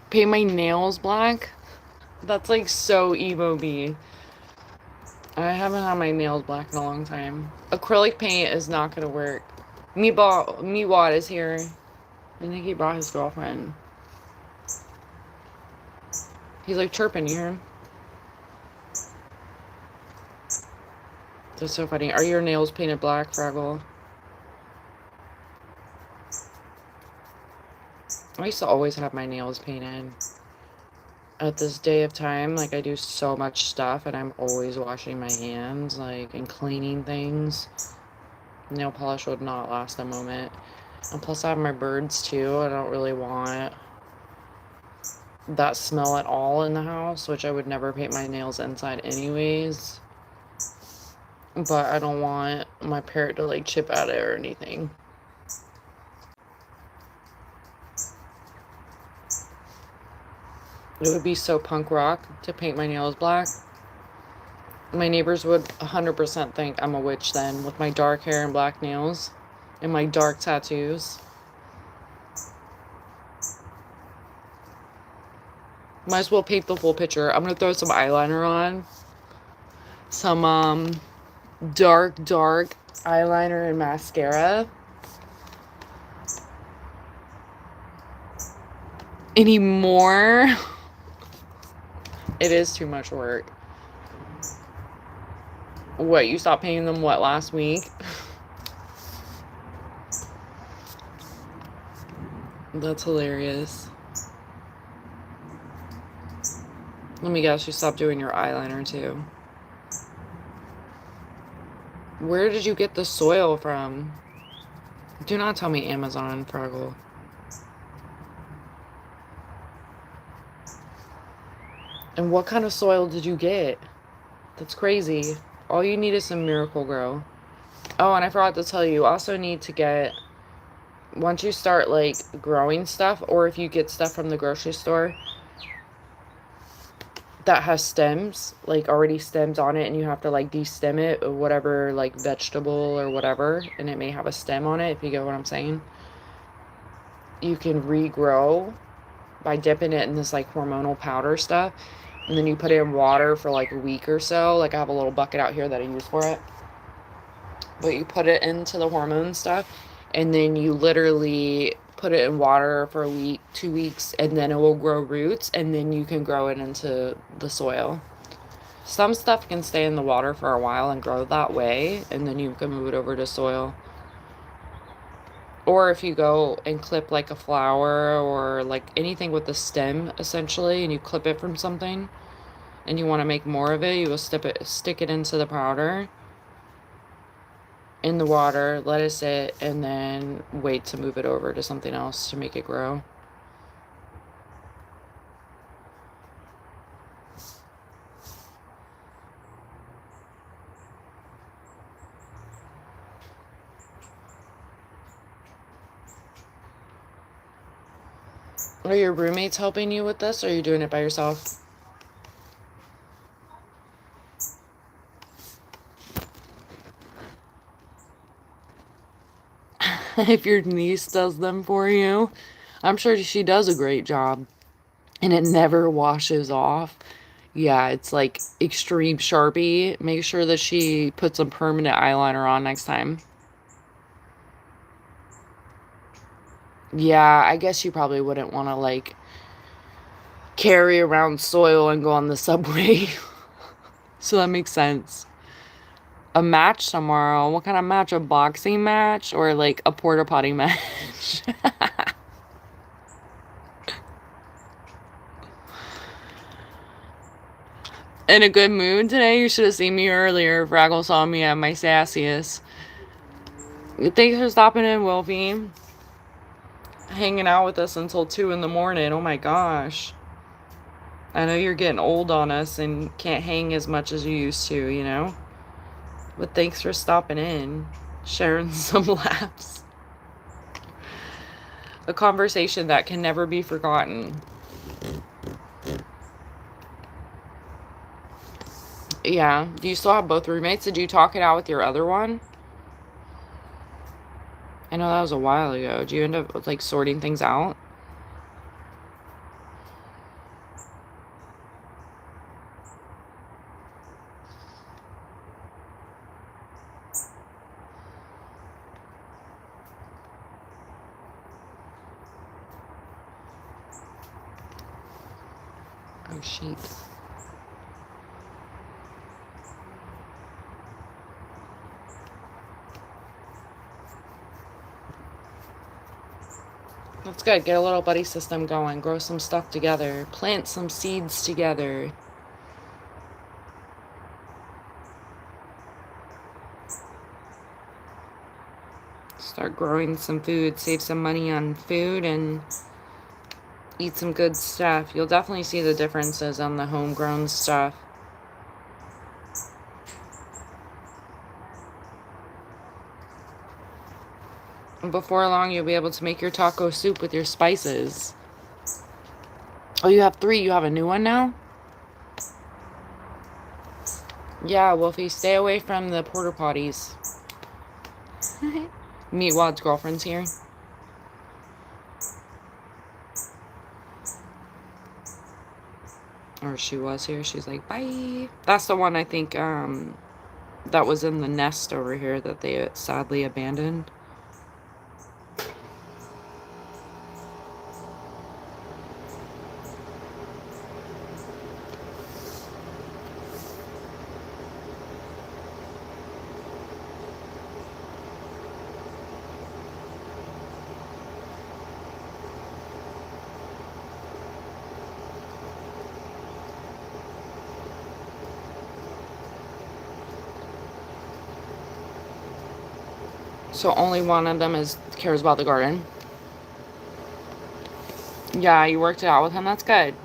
Paint my nails black? That's like so emo me. I haven't had my nails black in a long time. Acrylic paint is not gonna work. Meatwad is here. I think he brought his girlfriend. He's like chirping, you hear him? That's so funny. Are your nails painted black, Fraggle? I used to always have my nails painted. At this day of time, like I do so much stuff and I'm always washing my hands, like, and cleaning things. Nail polish would not last a moment. And plus I have my birds too. I don't really want that smell at all in the house, which I would never paint my nails inside anyways. But I don't want my parrot to like chip at it or anything. It would be so punk rock to paint my nails black. My neighbors would 100% think I'm a witch then, with my dark hair and black nails and my dark tattoos. Might as well paint the full picture. I'm gonna throw some eyeliner on. Some dark eyeliner and mascara. anymore. It is too much work. What, you stopped paying them, what, last week? That's hilarious. Let me guess, you stopped doing your eyeliner too. Where did you get the soil from? Do not tell me Amazon, Fraggle. And what kind of soil did you get? That's crazy. All you need is some Miracle-Gro. Oh, and I forgot to tell you, you also need to get, once you start like growing stuff, or if you get stuff from the grocery store that has stems, like already stems on it, and you have to like de-stem it, or whatever, like vegetable or whatever, and it may have a stem on it, if you get what I'm saying, you can regrow by dipping it in this like hormonal powder stuff, and then you put it in water for like a week or so. Like I have a little bucket out here that I use for it, but you put it into the hormone stuff, and then you literally put it in water for a week, 2 weeks, and then it will grow roots, and then you can grow it into the soil. Some stuff can stay in the water for a while and grow that way, and then you can move it over to soil. Or if you go and clip like a flower or like anything with a stem essentially, and you clip it from something and you want to make more of it, you will stick it into the powder in the water, let it sit, and then wait to move it over to something else to make it grow. Are your roommates helping you with this, or are you doing it by yourself? If your niece does them for you, I'm sure she does a great job, and it never washes off. Yeah, it's like extreme Sharpie. Make sure that she puts some permanent eyeliner on next time. Yeah, I guess you probably wouldn't want to like carry around soil and go on the subway. So that makes sense. A match tomorrow. What kind of match? A boxing match or like a porta potty match? In a good mood today? You should have seen me earlier. Fraggle saw me at my sassiest. Thanks for stopping in, Wolfie. Hanging out with us until 2 in the morning. Oh my gosh. I know you're getting old on us and can't hang as much as you used to, you know? But thanks for stopping in, sharing some laughs. A conversation that can never be forgotten. Yeah. Do you still have both roommates? Did you talk it out with your other one? I know that was a while ago. Did you end up like sorting things out? Oh, sheep. That's good. Get a little buddy system going. Grow some stuff together. Plant some seeds together. Start growing some food. Save some money on food and eat some good stuff. You'll definitely see the differences on the homegrown stuff. Before long, you'll be able to make your taco soup with your spices. Oh, you have 3. You have a new one now? Yeah, Wolfie, stay away from the porta potties. Meat Wad's girlfriend's here. Or she was here. She's like, bye. That's the one I think that was in the nest over here that they sadly abandoned. So only one of them cares about the garden. Yeah, you worked it out with him. That's good.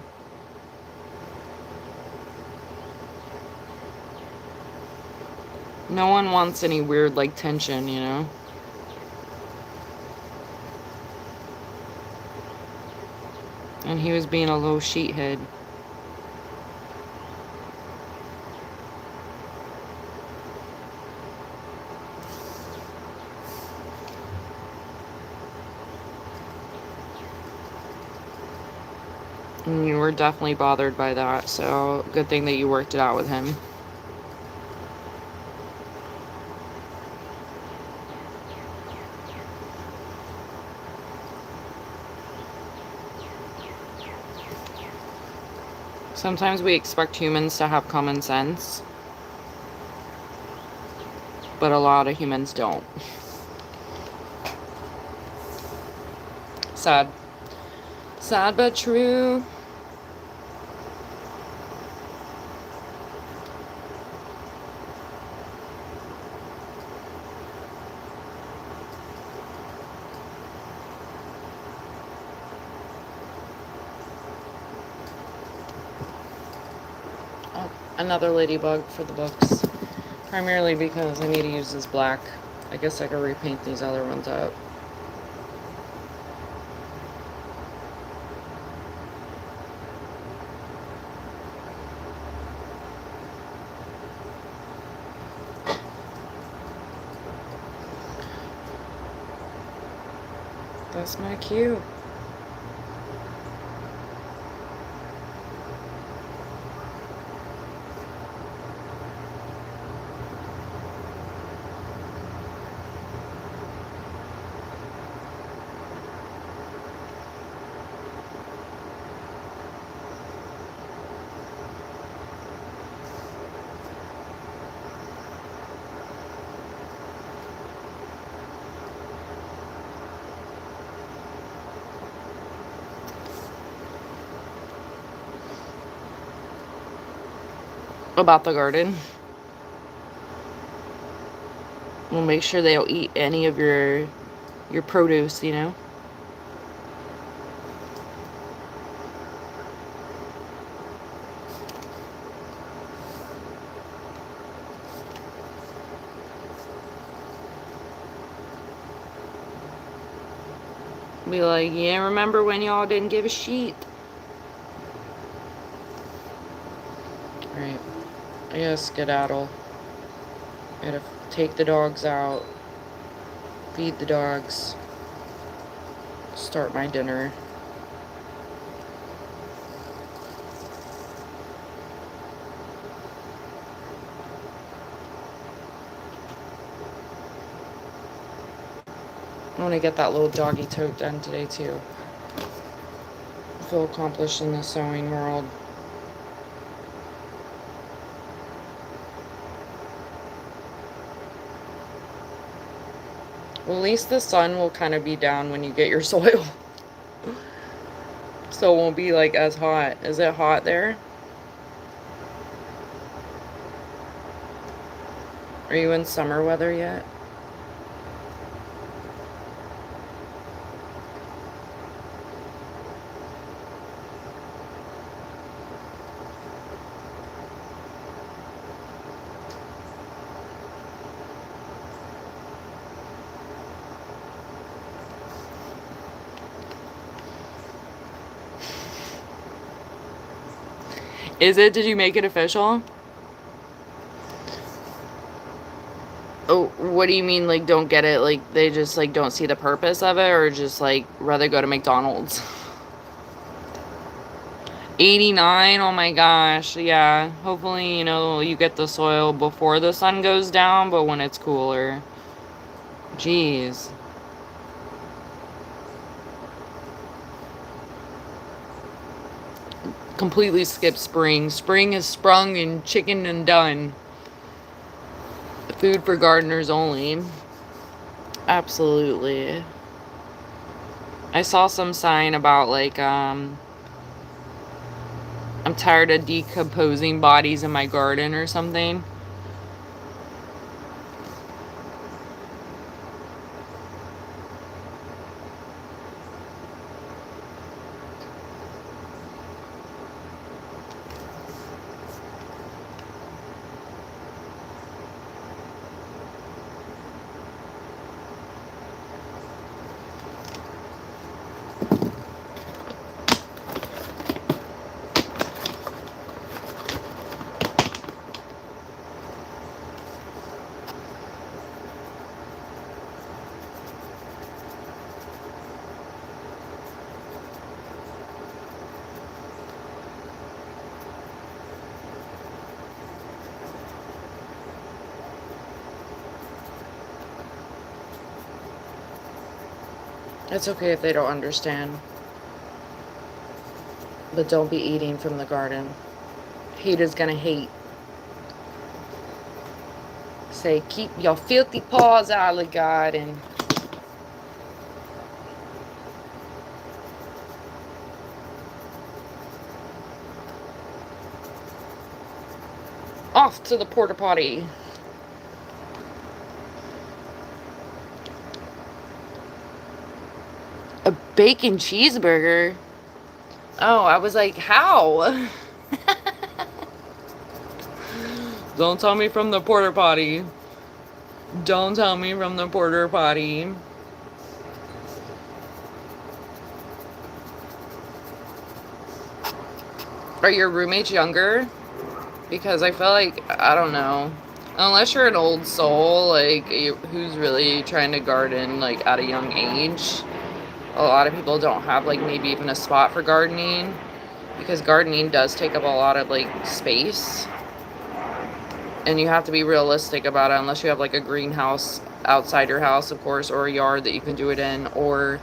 No one wants any weird, like, tension, you know? And he was being a little sheethead. And you were definitely bothered by that, so good thing that you worked it out with him. Sometimes we expect humans to have common sense, but a lot of humans don't. Sad. Sad but true. Oh, another ladybug for the books. Primarily because I need to use this black. I guess I could repaint these other ones up. That's my cue. About the garden. We'll make sure they don't eat any of your produce, you know? Be like, yeah, remember when y'all didn't give a shit? Alright. I gotta skedaddle. I gotta take the dogs out. Feed the dogs. Start my dinner. I want to get that little doggy tote done today too. I feel accomplished in the sewing world. Well, at least the sun will kind of be down when you get your soil. So it won't be like as hot. Is it hot there? Are you in summer weather yet? Is it? Did you make it official? Oh, what do you mean, like, don't get it? Like, they just, like, don't see the purpose of it? Or just, like, rather go to McDonald's? 89? Oh my gosh. Yeah. Hopefully, you know, you get the soil before the sun goes down, but when it's cooler. Jeez. Completely skipped spring. Spring has sprung and chicken and done. Food for gardeners only. Absolutely. I saw some sign about, like, I'm tired of decomposing bodies in my garden or something. It's okay if they don't understand. But don't be eating from the garden. Hate is gonna hate. Say, keep your filthy paws out of the garden. Off to the porta potty. A bacon cheeseburger? Oh, I was like, how? Don't tell me from the porta potty. Don't tell me from the porta potty. Are your roommates younger? Because I feel like, I don't know. Unless you're an old soul, like, who's really trying to garden, like, at a young age. A lot of people don't have, like, maybe even a spot for gardening. Because gardening does take up a lot of, like, space. And you have to be realistic about it, unless you have, like, a greenhouse outside your house, of course, or a yard that you can do it in, or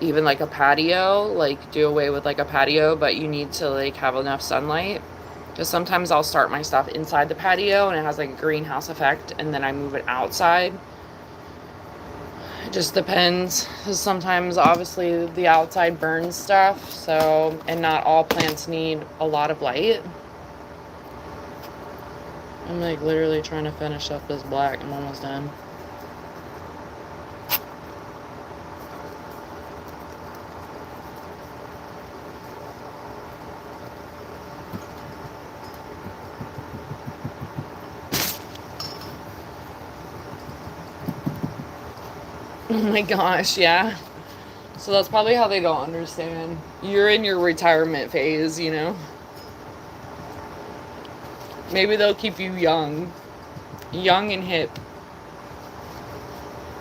even, like, a patio. Like, do away with, like, a patio, but you need to, like, have enough sunlight. Because sometimes I'll start my stuff inside the patio and it has like a greenhouse effect, and then I move it outside. It just depends. Because sometimes obviously the outside burns stuff, so, and not all plants need a lot of light. I'm like literally trying to finish up this black. I'm almost done. Oh my gosh, yeah. So that's probably how they don't understand. You're in your retirement phase, you know? Maybe they'll keep you young. Young and hip.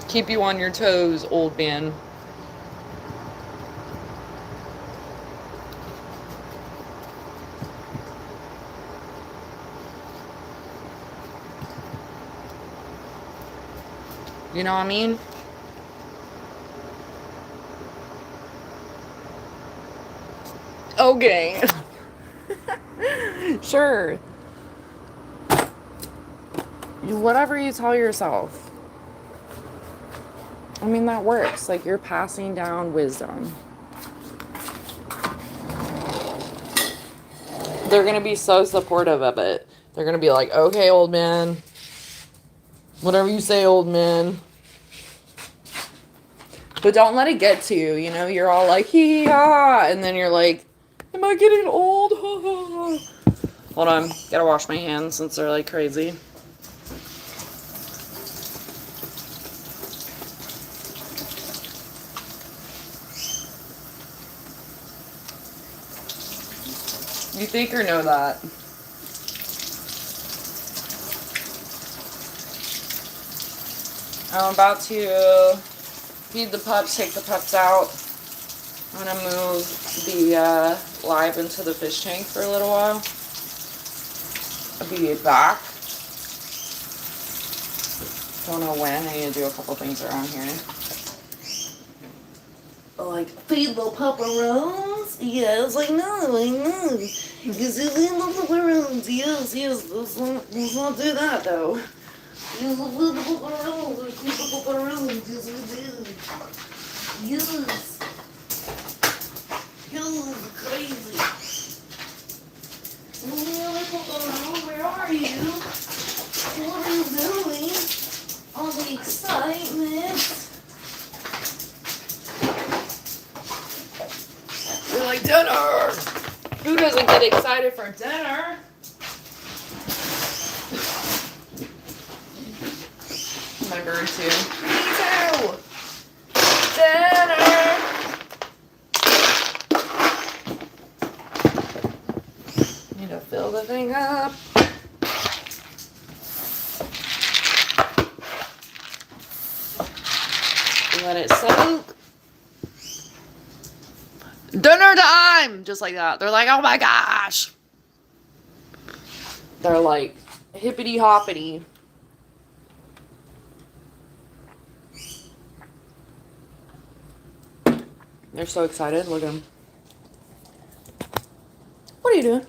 Keep you on your toes, old man. You know what I mean? Okay. Sure. Whatever you tell yourself. I mean, that works. Like, you're passing down wisdom. They're going to be so supportive of it. They're going to be like, okay, old man. Whatever you say, old man. But don't let it get to you. You know, you're all like, hee ha. And then you're like, am I getting old? Hold on. Gotta wash my hands since they're like crazy. You think or know that? I'm about to feed the pups, take the pups out. I'm gonna move the live into the fish tank for a little while. I'll be back. Don't know when. I need to do a couple things around here. Like, feed the pupperoons? Yes, I know. Because you feed the pupperoons. Yes. Let's not do that, though. Yes, feed the pupperoons. Feed the pupperoons. Yes, we do. Yes. Yes, crazy. Where are you? What are you doing? All the excitement. You're like, dinner! Who doesn't get excited for dinner? My bird too. Me too! Dinner! Need to fill the thing up. Let it soak. Dinner time! Just like that. They're like, oh my gosh. They're like, hippity hoppity. They're so excited. Look at them. What are you doing?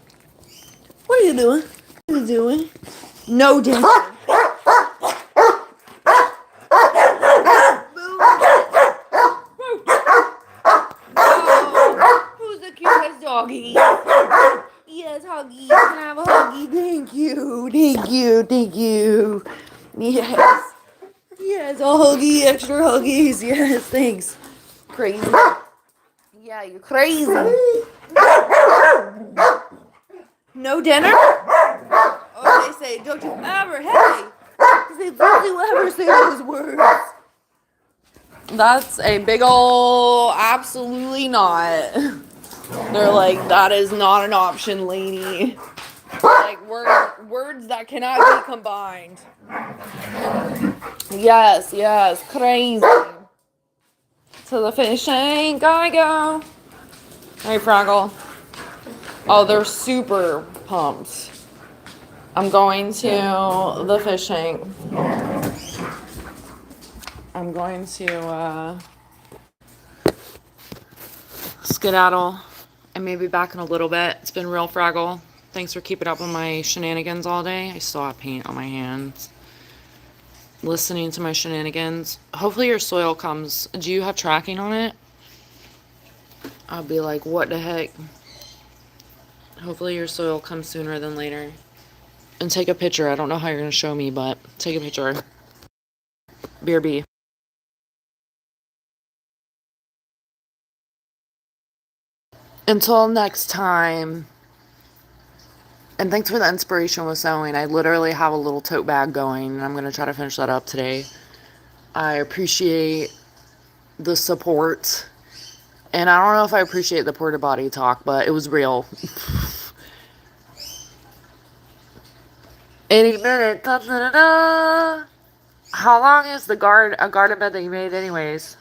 What are you doing? What are you doing? No, Dad. Who's the cutest doggy? Yes, Huggy. Can I have a Huggy? Thank you. Thank you. Thank you. Yes. Yes, a Huggy. Extra Huggies. Yes, thanks. Crazy. Yeah, you're crazy. No dinner? Oh, they say, don't you ever, hey. They don't you ever say those words. That's a big ol' absolutely not. They're like, that is not an option, lady. Like, words that cannot be combined. Yes, yes, crazy. To the fishing, gotta go. Hey, Fraggle. Oh, they're super pumped. I'm going to the fishing. I'm going to skedaddle and maybe back in a little bit. It's been real, Fraggle. Thanks for keeping up with my shenanigans all day. I still have paint on my hands. Listening to my shenanigans. Hopefully your soil comes. Do you have tracking on it? I'll be like, what the heck? Hopefully your soil comes sooner than later. And take a picture. I don't know how you're going to show me, but take a picture. BRB. Until next time. And thanks for the inspiration with sewing. I literally have a little tote bag going, and I'm going to try to finish that up today. I appreciate the support. And I don't know if I appreciate the porta potty talk, but it was real. 80 minutes. Da, da, da, da. How long is a garden bed that you made anyways?